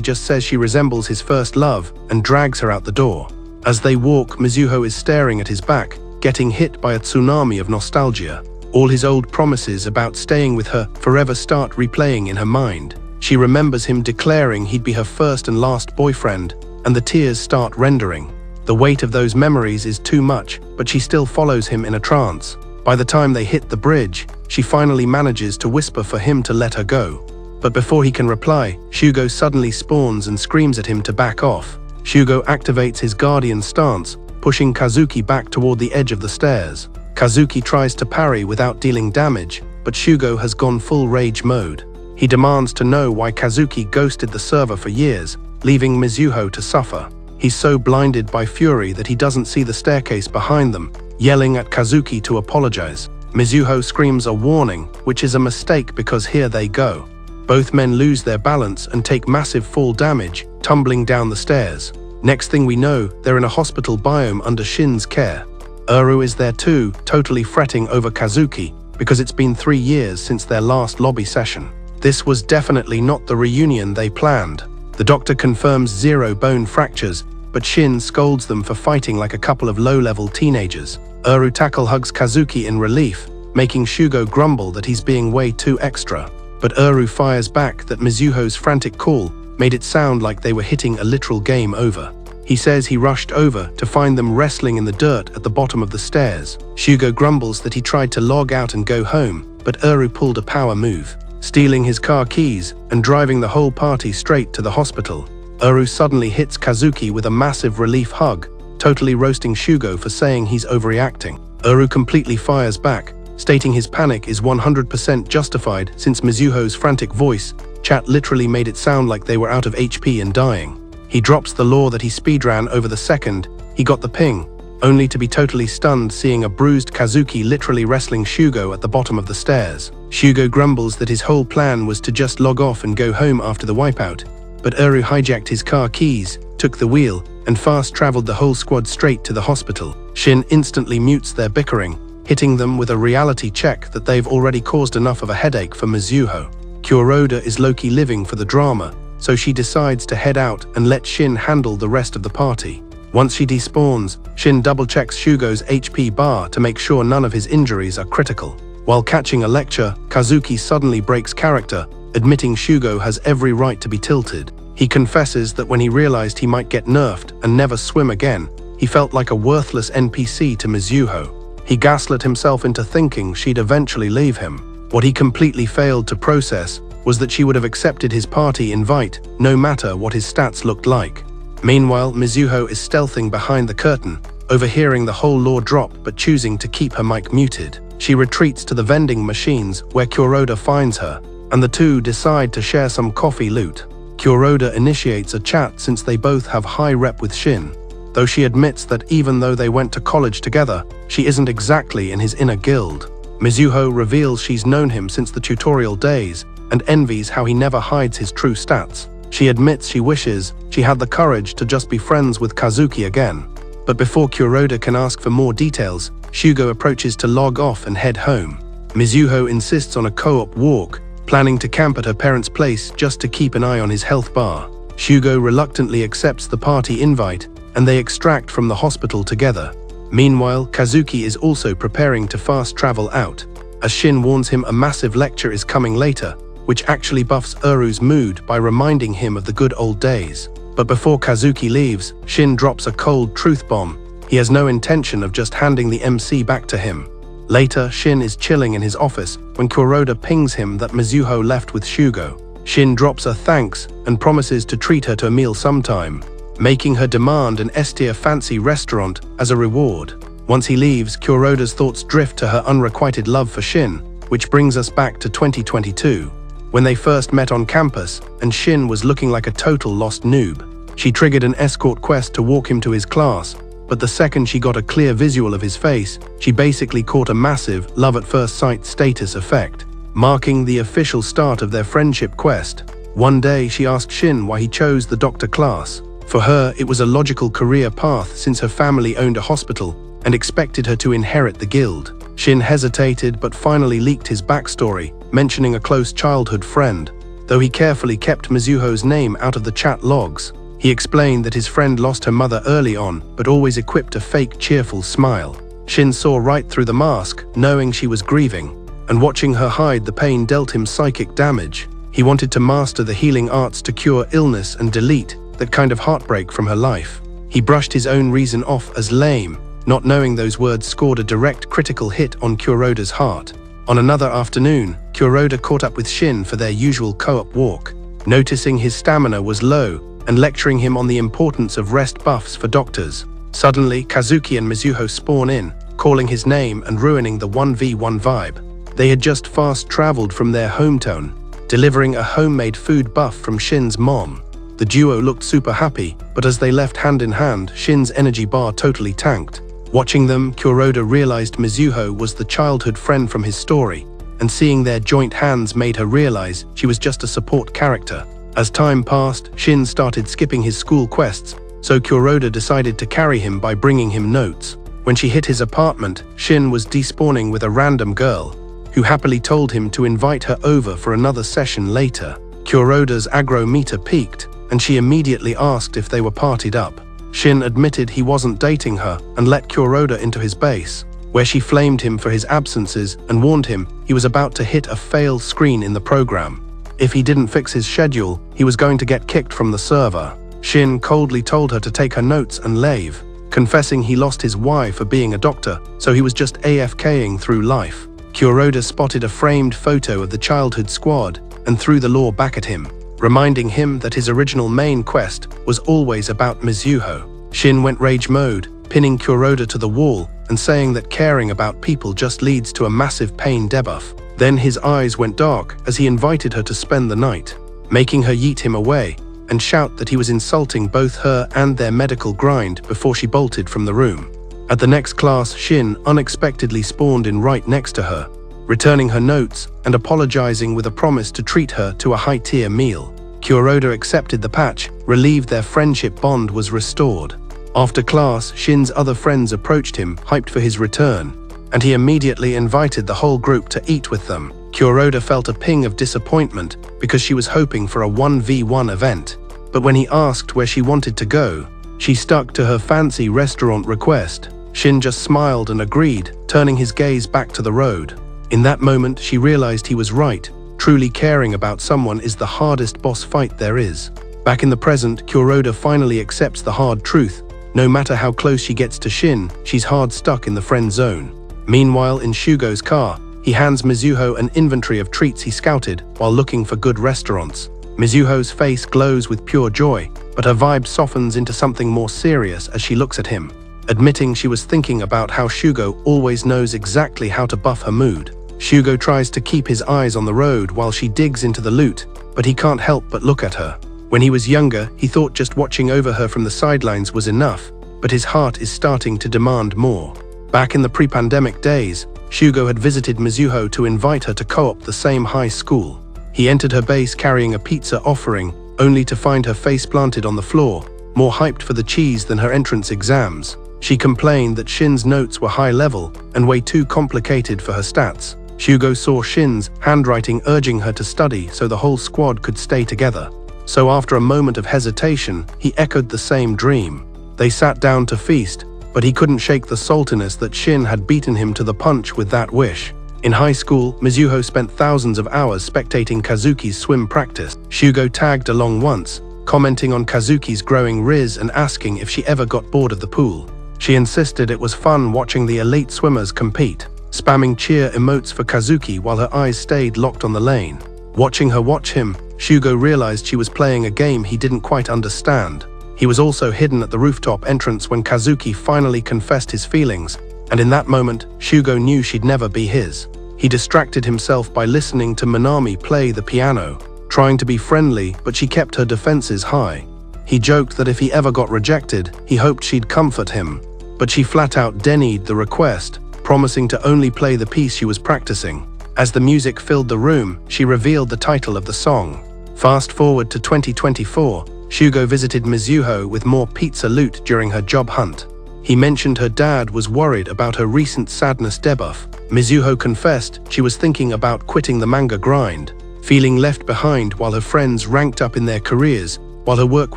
just says she resembles his first love and drags her out the door. As they walk, Mizuho is staring at his back, getting hit by a tsunami of nostalgia. All his old promises about staying with her forever start replaying in her mind. She remembers him declaring he'd be her first and last boyfriend, and the tears start rendering. The weight of those memories is too much, but she still follows him in a trance. By the time they hit the bridge, she finally manages to whisper for him to let her go. But before he can reply, Shugo suddenly spawns and screams at him to back off. Shugo activates his guardian stance, pushing Kazuki back toward the edge of the stairs. Kazuki tries to parry without dealing damage, but Shugo has gone full rage mode. He demands to know why Kazuki ghosted the server for years, leaving Mizuho to suffer. He's so blinded by fury that he doesn't see the staircase behind them, yelling at Kazuki to apologize. Mizuho screams a warning, which is a mistake because here they go. Both men lose their balance and take massive fall damage, tumbling down the stairs. Next thing we know, they're in a hospital biome under Shin's care. Uru is there too, totally fretting over Kazuki, because it's been 3 years since their last lobby session. This was definitely not the reunion they planned. The doctor confirms 0 bone fractures, but Shin scolds them for fighting like a couple of low-level teenagers. Uru tackle hugs Kazuki in relief, making Shugo grumble that he's being way too extra. But Uru fires back that Mizuho's frantic call made it sound like they were hitting a literal game over. He says he rushed over to find them wrestling in the dirt at the bottom of the stairs. Shugo grumbles that he tried to log out and go home, but Uru pulled a power move, stealing his car keys and driving the whole party straight to the hospital. Uru suddenly hits Kazuki with a massive relief hug, totally roasting Shugo for saying he's overreacting. Uru completely fires back, stating his panic is 100% justified since Mizuho's frantic voice chat literally made it sound like they were out of HP and dying. He drops the lore that he speedran over the second he got the ping, only to be totally stunned seeing a bruised Kazuki literally wrestling Shugo at the bottom of the stairs. Shugo grumbles that his whole plan was to just log off and go home after the wipeout, but Uru hijacked his car keys, took the wheel, and fast-traveled the whole squad straight to the hospital. Shin instantly mutes their bickering, hitting them with a reality check that they've already caused enough of a headache for Mizuho. Kuroda is low-key living for the drama, so she decides to head out and let Shin handle the rest of the party. Once she despawns, Shin double-checks Shugo's HP bar to make sure none of his injuries are critical. While catching a lecture, Kazuki suddenly breaks character, admitting Shugo has every right to be tilted. He confesses that when he realized he might get nerfed and never swim again, he felt like a worthless NPC to Mizuho. He gaslit himself into thinking she'd eventually leave him. What he completely failed to process was that she would have accepted his party invite, no matter what his stats looked like. Meanwhile, Mizuho is stealthing behind the curtain, overhearing the whole lore drop but choosing to keep her mic muted. She retreats to the vending machines where Kuroda finds her, and the two decide to share some coffee loot. Kuroda initiates a chat since they both have high rep with Shin, though she admits that even though they went to college together, she isn't exactly in his inner guild. Mizuho reveals she's known him since the tutorial days and envies how he never hides his true stats. She admits she wishes she had the courage to just be friends with Kazuki again. But before Kuroda can ask for more details, Shugo approaches to log off and head home. Mizuho insists on a co-op walk, planning to camp at her parents' place just to keep an eye on his health bar. Shugo reluctantly accepts the party invite, and they extract from the hospital together. Meanwhile, Kazuki is also preparing to fast travel out, as Shin warns him a massive lecture is coming later, which actually buffs Uru's mood by reminding him of the good old days. But before Kazuki leaves, Shin drops a cold truth bomb. He has no intention of just handing the MC back to him. Later, Shin is chilling in his office when Kuroda pings him that Mizuho left with Shugo. Shin drops a thanks and promises to treat her to a meal sometime, making her demand an S-tier fancy restaurant as a reward. Once he leaves, Kuroda's thoughts drift to her unrequited love for Shin, which brings us back to 2022, when they first met on campus and Shin was looking like a total lost noob. She triggered an escort quest to walk him to his class, but the second she got a clear visual of his face, she basically caught a massive love-at-first-sight status effect. marking the official start of their friendship quest. One day, she asked Shin why he chose the doctor class. For her, it was a logical career path since her family owned a hospital and expected her to inherit the guild. Shin hesitated but finally leaked his backstory, mentioning a close childhood friend. Though he carefully kept Mizuho's name out of the chat logs, he explained that his friend lost her mother early on but always equipped a fake cheerful smile. Shin saw right through the mask, knowing she was grieving, and watching her hide the pain dealt him psychic damage. He wanted to master the healing arts to cure illness and delete that kind of heartbreak from her life. He brushed his own reason off as lame, not knowing those words scored a direct critical hit on Kuroda's heart. On another afternoon, Kuroda caught up with Shin for their usual co-op walk, noticing his stamina was low and lecturing him on the importance of rest buffs for doctors. Suddenly, Kazuki and Mizuho spawn in, calling his name and ruining the 1v1 vibe. They had just fast-traveled from their hometown, delivering a homemade food buff from Shin's mom. The duo looked super happy, but as they left hand in hand, Shin's energy bar totally tanked. Watching them, Kuroda realized Mizuho was the childhood friend from his story, and seeing their joint hands made her realize she was just a support character. As time passed, Shin started skipping his school quests, so Kuroda decided to carry him by bringing him notes. When she hit his apartment, Shin was despawning with a random girl, who happily told him to invite her over for another session later. Kuroda's aggro meter peaked, and she immediately asked if they were partied up. Shin admitted he wasn't dating her and let Kuroda into his base, where she flamed him for his absences and warned him he was about to hit a fail screen in the program. If he didn't fix his schedule, he was going to get kicked from the server. Shin coldly told her to take her notes and leave, confessing he lost his why for being a doctor, so he was just AFKing through life. Kuroda spotted a framed photo of the childhood squad and threw the lore back at him, reminding him that his original main quest was always about Mizuho. Shin went rage mode, pinning Kuroda to the wall and saying that caring about people just leads to a massive pain debuff. Then his eyes went dark as he invited her to spend the night, making her yeet him away and shout that he was insulting both her and their medical grind before she bolted from the room. At the next class, Shin unexpectedly spawned in right next to her, returning her notes and apologizing with a promise to treat her to a high-tier meal. Kuroda accepted the patch, relieved their friendship bond was restored. After class, Shin's other friends approached him, hyped for his return, and he immediately invited the whole group to eat with them. Kuroda felt a ping of disappointment because she was hoping for a 1v1 event, but when he asked where she wanted to go, she stuck to her fancy restaurant request. Shin just smiled and agreed, turning his gaze back to the road. In that moment, she realized he was right. Truly caring about someone is the hardest boss fight there is. Back in the present, Kuroda finally accepts the hard truth. No matter how close she gets to Shin, she's hard stuck in the friend zone. Meanwhile, in Shugo's car, he hands Mizuho an inventory of treats he scouted while looking for good restaurants. Mizuho's face glows with pure joy, but her vibe softens into something more serious as she looks at him, admitting she was thinking about how Shugo always knows exactly how to buff her mood. Shugo tries to keep his eyes on the road while she digs into the loot, but he can't help but look at her. When he was younger, he thought just watching over her from the sidelines was enough, but his heart is starting to demand more. Back in the pre-pandemic days, Shugo had visited Mizuho to invite her to co-op the same high school. He entered her base carrying a pizza offering, only to find her face planted on the floor, more hyped for the cheese than her entrance exams. She complained that Shin's notes were high level and way too complicated for her stats. Shugo saw Shin's handwriting urging her to study so the whole squad could stay together. So after a moment of hesitation, he echoed the same dream. They sat down to feast, but he couldn't shake the saltiness that Shin had beaten him to the punch with that wish. In high school, Mizuho spent thousands of hours spectating Kazuki's swim practice. Shugo tagged along once, commenting on Kazuki's growing riz and asking if she ever got bored of the pool. She insisted it was fun watching the elite swimmers compete, spamming cheer emotes for Kazuki while her eyes stayed locked on the lane. Watching her watch him, Shugo realized she was playing a game he didn't quite understand. He was also hidden at the rooftop entrance when Kazuki finally confessed his feelings, and in that moment, Shugo knew she'd never be his. He distracted himself by listening to Minami play the piano, trying to be friendly, but she kept her defenses high. He joked that if he ever got rejected, he hoped she'd comfort him, but she flat out denied the request, promising to only play the piece she was practicing. As the music filled the room, she revealed the title of the song. Fast forward to 2024, Shugo visited Mizuho with more pizza loot during her job hunt. He mentioned her dad was worried about her recent sadness debuff. Mizuho confessed she was thinking about quitting the manga grind, feeling left behind while her friends ranked up in their careers, while her work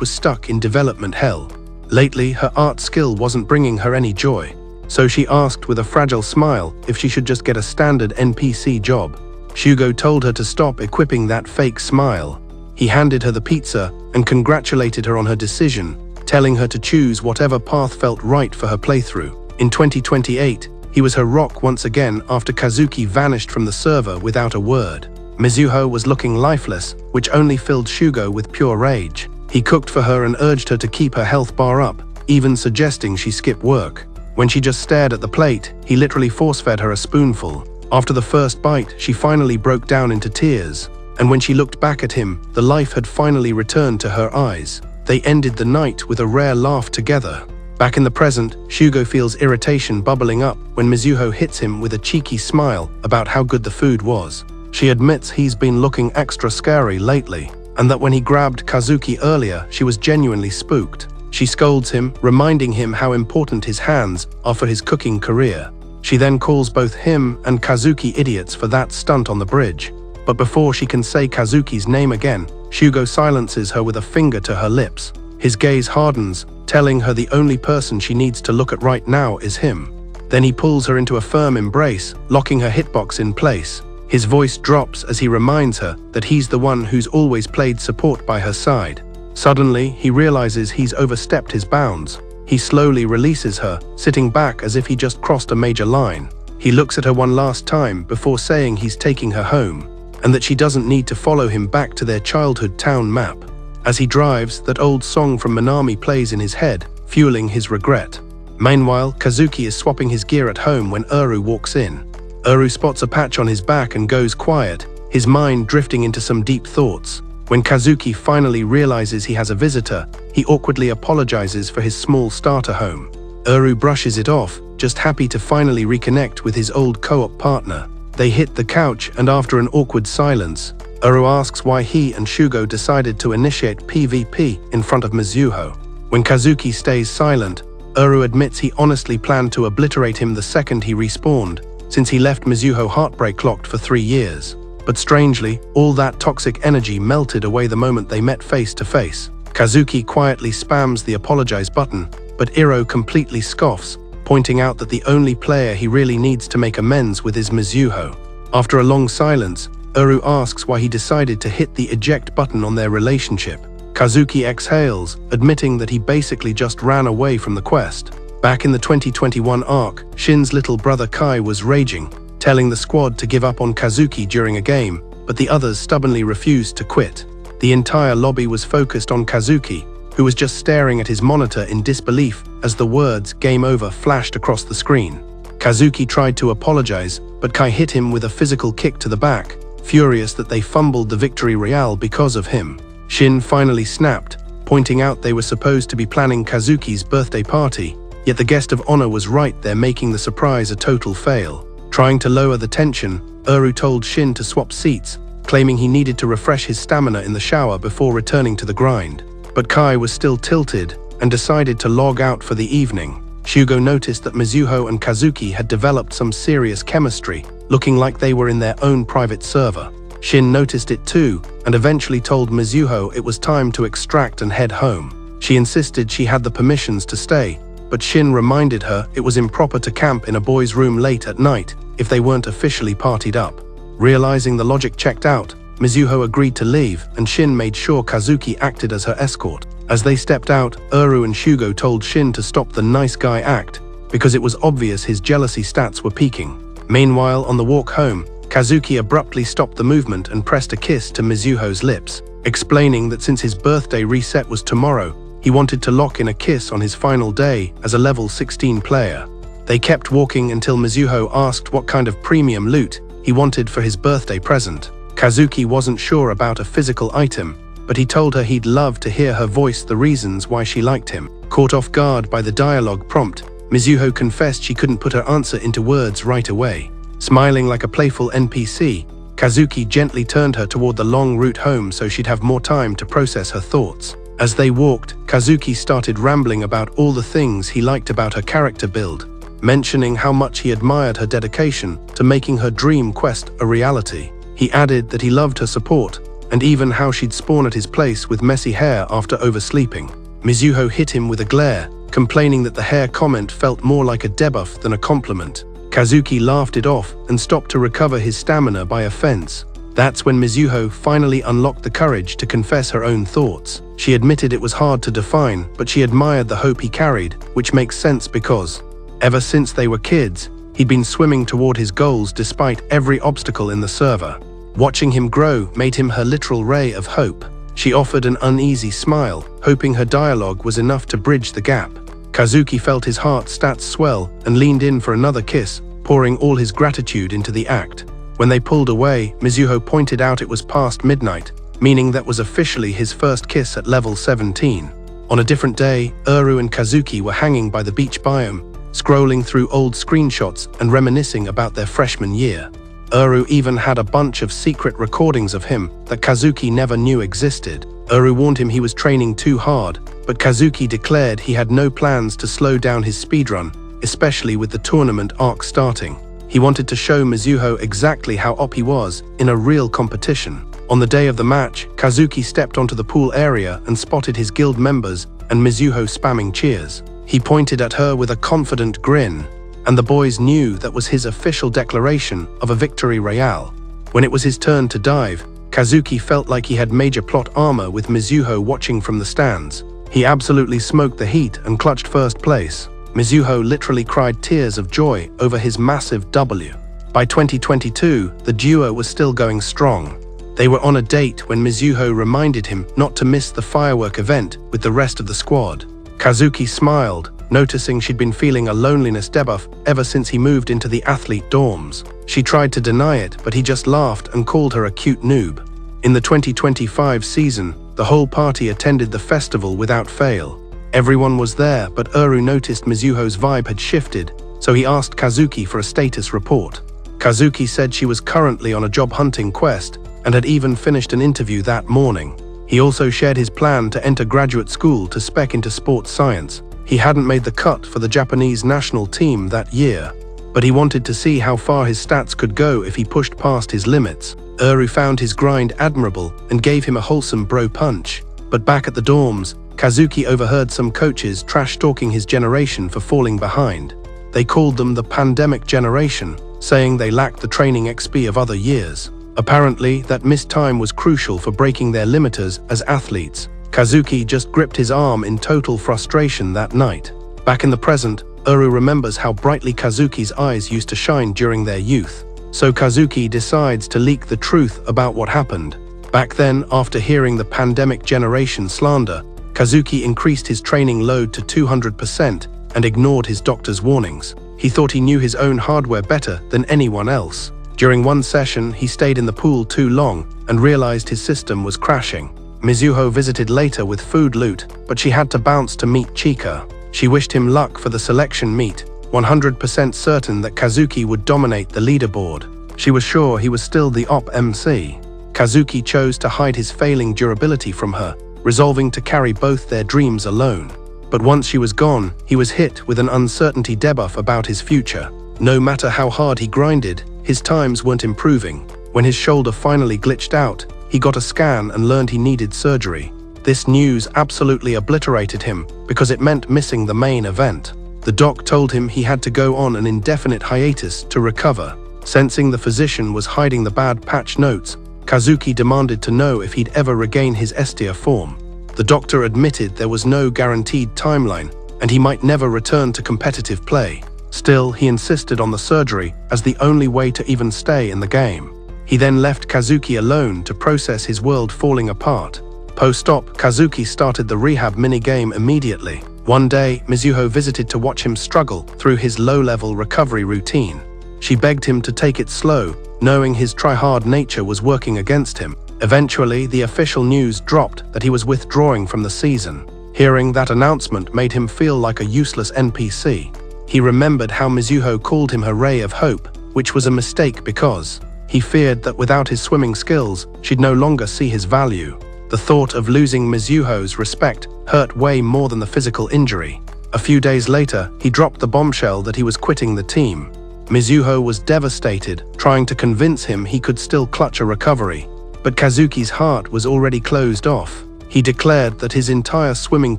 was stuck in development hell. Lately, her art skill wasn't bringing her any joy, so she asked with a fragile smile if she should just get a standard NPC job. Shugo told her to stop equipping that fake smile. He handed her the pizza and congratulated her on her decision, telling her to choose whatever path felt right for her playthrough. In 2028, he was her rock once again after Kazuki vanished from the server without a word. Mizuho was looking lifeless, which only filled Shugo with pure rage. He cooked for her and urged her to keep her health bar up, even suggesting she skip work. When she just stared at the plate, he literally force-fed her a spoonful. After the first bite, she finally broke down into tears. And when she looked back at him, the life had finally returned to her eyes. They ended the night with a rare laugh together. Back in the present, Shugo feels irritation bubbling up when Mizuho hits him with a cheeky smile about how good the food was. She admits he's been looking extra scary lately, and that when he grabbed Kazuki earlier, she was genuinely spooked. She scolds him, reminding him how important his hands are for his cooking career. She then calls both him and Kazuki idiots for that stunt on the bridge. But before she can say Kazuki's name again, Shugo silences her with a finger to her lips. His gaze hardens, telling her the only person she needs to look at right now is him. Then he pulls her into a firm embrace, locking her hitbox in place. His voice drops as he reminds her that he's the one who's always played support by her side. Suddenly, he realizes he's overstepped his bounds. He slowly releases her, sitting back as if he just crossed a major line. He looks at her one last time before saying he's taking her home, and that she doesn't need to follow him back to their childhood town map. As he drives, that old song from Minami plays in his head, fueling his regret. Meanwhile, Kazuki is swapping his gear at home when Uru walks in. Uru spots a patch on his back and goes quiet, his mind drifting into some deep thoughts. When Kazuki finally realizes he has a visitor, he awkwardly apologizes for his small starter home. Uru brushes it off, just happy to finally reconnect with his old co-op partner. They hit the couch, and after an awkward silence, Uru asks why he and Shugo decided to initiate PvP in front of Mizuho. When Kazuki stays silent, Uru admits he honestly planned to obliterate him the second he respawned, since he left Mizuho heartbreak-locked for 3 years. But strangely, all that toxic energy melted away the moment they met face to face. Kazuki quietly spams the apologize button, but Iro completely scoffs, pointing out that the only player he really needs to make amends with is Mizuho. After a long silence, Uru asks why he decided to hit the eject button on their relationship. Kazuki exhales, admitting that he basically just ran away from the quest. Back in the 2021 arc, Shin's little brother Kai was raging, telling the squad to give up on Kazuki during a game, but the others stubbornly refused to quit. The entire lobby was focused on Kazuki, who was just staring at his monitor in disbelief as the words "Game Over" flashed across the screen. Kazuki tried to apologize, but Kai hit him with a physical kick to the back, furious that they fumbled the victory royale because of him. Shin finally snapped, pointing out they were supposed to be planning Kazuki's birthday party, yet the guest of honor was right there, making the surprise a total fail. Trying to lower the tension, Uru told Shin to swap seats, claiming he needed to refresh his stamina in the shower before returning to the grind. But Kai was still tilted and decided to log out for the evening. Shugo noticed that Mizuho and Kazuki had developed some serious chemistry, looking like they were in their own private server. Shin noticed it too, and eventually told Mizuho it was time to extract and head home. She insisted she had the permissions to stay, but Shin reminded her it was improper to camp in a boy's room late at night if they weren't officially partied up. Realizing the logic checked out, Mizuho agreed to leave, and Shin made sure Kazuki acted as her escort. As they stepped out, Uru and Shugo told Shin to stop the nice guy act, because it was obvious his jealousy stats were peaking. Meanwhile, on the walk home, Kazuki abruptly stopped the movement and pressed a kiss to Mizuho's lips, explaining that since his birthday reset was tomorrow, he wanted to lock in a kiss on his final day as a level 16 player. They kept walking until Mizuho asked what kind of premium loot he wanted for his birthday present. Kazuki wasn't sure about a physical item, but he told her he'd love to hear her voice the reasons why she liked him. Caught off guard by the dialogue prompt, Mizuho confessed she couldn't put her answer into words right away. Smiling like a playful NPC, Kazuki gently turned her toward the long route home so she'd have more time to process her thoughts. As they walked, Kazuki started rambling about all the things he liked about her character build, mentioning how much he admired her dedication to making her dream quest a reality. He added that he loved her support, and even how she'd spawn at his place with messy hair after oversleeping. Mizuho hit him with a glare, complaining that the hair comment felt more like a debuff than a compliment. Kazuki laughed it off and stopped to recover his stamina by offense. That's when Mizuho finally unlocked the courage to confess her own thoughts. She admitted it was hard to define, but she admired the hope he carried, which makes sense because, ever since they were kids, he'd been swimming toward his goals despite every obstacle in the server. Watching him grow made him her literal ray of hope. She offered an uneasy smile, hoping her dialogue was enough to bridge the gap. Kazuki felt his heart stats swell and leaned in for another kiss, pouring all his gratitude into the act. When they pulled away, Mizuho pointed out it was past midnight, meaning that was officially his first kiss at level 17. On a different day, Uru and Kazuki were hanging by the beach biome, scrolling through old screenshots and reminiscing about their freshman year. Uru even had a bunch of secret recordings of him that Kazuki never knew existed. Uru warned him he was training too hard, but Kazuki declared he had no plans to slow down his speedrun, especially with the tournament arc starting. He wanted to show Mizuho exactly how OP he was in a real competition. On the day of the match, Kazuki stepped onto the pool area and spotted his guild members and Mizuho spamming cheers. He pointed at her with a confident grin, and the boys knew that was his official declaration of a victory royale. When it was his turn to dive, Kazuki felt like he had major plot armor with Mizuho watching from the stands. He absolutely smoked the heat and clutched first place. Mizuho literally cried tears of joy over his massive W. By 2022, the duo was still going strong. They were on a date when Mizuho reminded him not to miss the firework event with the rest of the squad. Kazuki smiled, noticing she'd been feeling a loneliness debuff ever since he moved into the athlete dorms. She tried to deny it, but he just laughed and called her a cute noob. In the 2025 season, the whole party attended the festival without fail. Everyone was there, but Uru noticed Mizuho's vibe had shifted, so he asked Kazuki for a status report. Kazuki said she was currently on a job hunting quest and had even finished an interview that morning. He also shared his plan to enter graduate school to spec into sports science. He hadn't made the cut for the Japanese national team that year, but he wanted to see how far his stats could go if he pushed past his limits. Uru found his grind admirable and gave him a wholesome bro punch. But back at the dorms, Kazuki overheard some coaches trash-talking his generation for falling behind. They called them the pandemic generation, saying they lacked the training XP of other years. Apparently, that missed time was crucial for breaking their limiters as athletes. Kazuki just gripped his arm in total frustration that night. Back in the present, Uru remembers how brightly Kazuki's eyes used to shine during their youth. So Kazuki decides to leak the truth about what happened. Back then, after hearing the pandemic generation slander, Kazuki increased his training load to 200% and ignored his doctor's warnings. He thought he knew his own hardware better than anyone else. During one session, he stayed in the pool too long and realized his system was crashing. Mizuho visited later with food loot, but she had to bounce to meet Chika. She wished him luck for the selection meet, 100% certain that Kazuki would dominate the leaderboard. She was sure he was still the OP MC. Kazuki chose to hide his failing durability from her, resolving to carry both their dreams alone. But once she was gone, he was hit with an uncertainty debuff about his future. No matter how hard he grinded, his times weren't improving. When his shoulder finally glitched out, he got a scan and learned he needed surgery. This news absolutely obliterated him because it meant missing the main event. The doc told him he had to go on an indefinite hiatus to recover. Sensing the physician was hiding the bad patch notes, Kazuki demanded to know if he'd ever regain his S-tier form. The doctor admitted there was no guaranteed timeline, and he might never return to competitive play. Still, he insisted on the surgery as the only way to even stay in the game. He then left Kazuki alone to process his world falling apart. Post-op, Kazuki started the rehab minigame immediately. One day, Mizuho visited to watch him struggle through his low-level recovery routine. She begged him to take it slow, knowing his try-hard nature was working against him. Eventually, the official news dropped that he was withdrawing from the season. Hearing that announcement made him feel like a useless NPC. He remembered how Mizuho called him her ray of hope, which was a mistake because he feared that without his swimming skills, she'd no longer see his value. The thought of losing Mizuho's respect hurt way more than the physical injury. A few days later, he dropped the bombshell that he was quitting the team. Mizuho was devastated, trying to convince him he could still clutch a recovery. But Kazuki's heart was already closed off. He declared that his entire swimming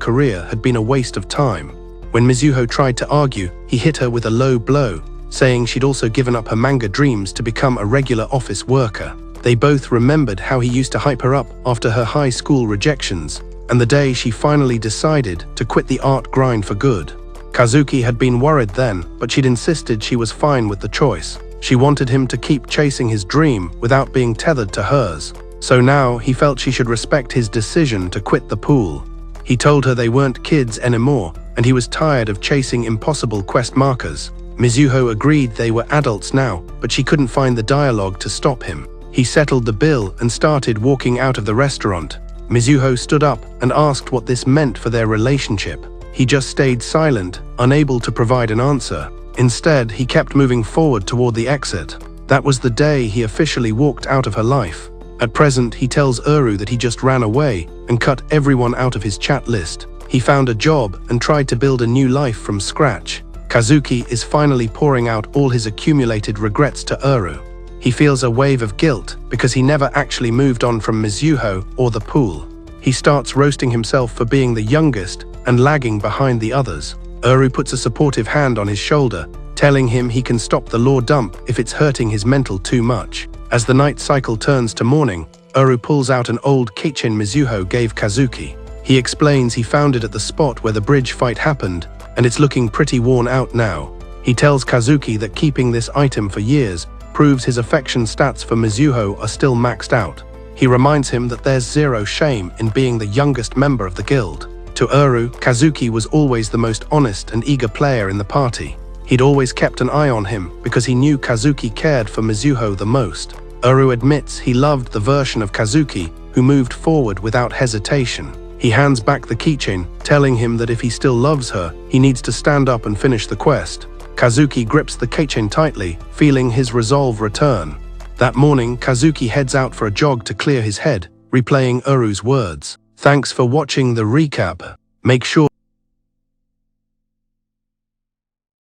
career had been a waste of time. When Mizuho tried to argue, he hit her with a low blow, saying she'd also given up her manga dreams to become a regular office worker. They both remembered how he used to hype her up after her high school rejections, and the day she finally decided to quit the art grind for good. Kazuki had been worried then, but she'd insisted she was fine with the choice. She wanted him to keep chasing his dream without being tethered to hers. So now he felt she should respect his decision to quit the pool. He told her they weren't kids anymore, and he was tired of chasing impossible quest markers. Mizuho agreed they were adults now, but she couldn't find the dialogue to stop him. He settled the bill and started walking out of the restaurant. Mizuho stood up and asked what this meant for their relationship. He just stayed silent, unable to provide an answer. Instead, he kept moving forward toward the exit. That was the day he officially walked out of her life. At present, he tells Uru that he just ran away and cut everyone out of his chat list. He found a job and tried to build a new life from scratch. Kazuki is finally pouring out all his accumulated regrets to Uru. He feels a wave of guilt because he never actually moved on from Mizuho or the pool. He starts roasting himself for being the youngest and lagging behind the others. Uru puts a supportive hand on his shoulder, telling him he can stop the law dump if it's hurting his mental too much. As the night cycle turns to morning, Uru pulls out an old keychain Mizuho gave Kazuki. He explains he found it at the spot where the bridge fight happened, and it's looking pretty worn out now. He tells Kazuki that keeping this item for years proves his affection stats for Mizuho are still maxed out. He reminds him that there's zero shame in being the youngest member of the guild. To Uru, Kazuki was always the most honest and eager player in the party. He'd always kept an eye on him because he knew Kazuki cared for Mizuho the most. Uru admits he loved the version of Kazuki who moved forward without hesitation. He hands back the keychain, telling him that if he still loves her, he needs to stand up and finish the quest. Kazuki grips the keychain tightly, feeling his resolve return. That morning, Kazuki heads out for a jog to clear his head, replaying Uru's words. Thanks for watching the recap. Make sure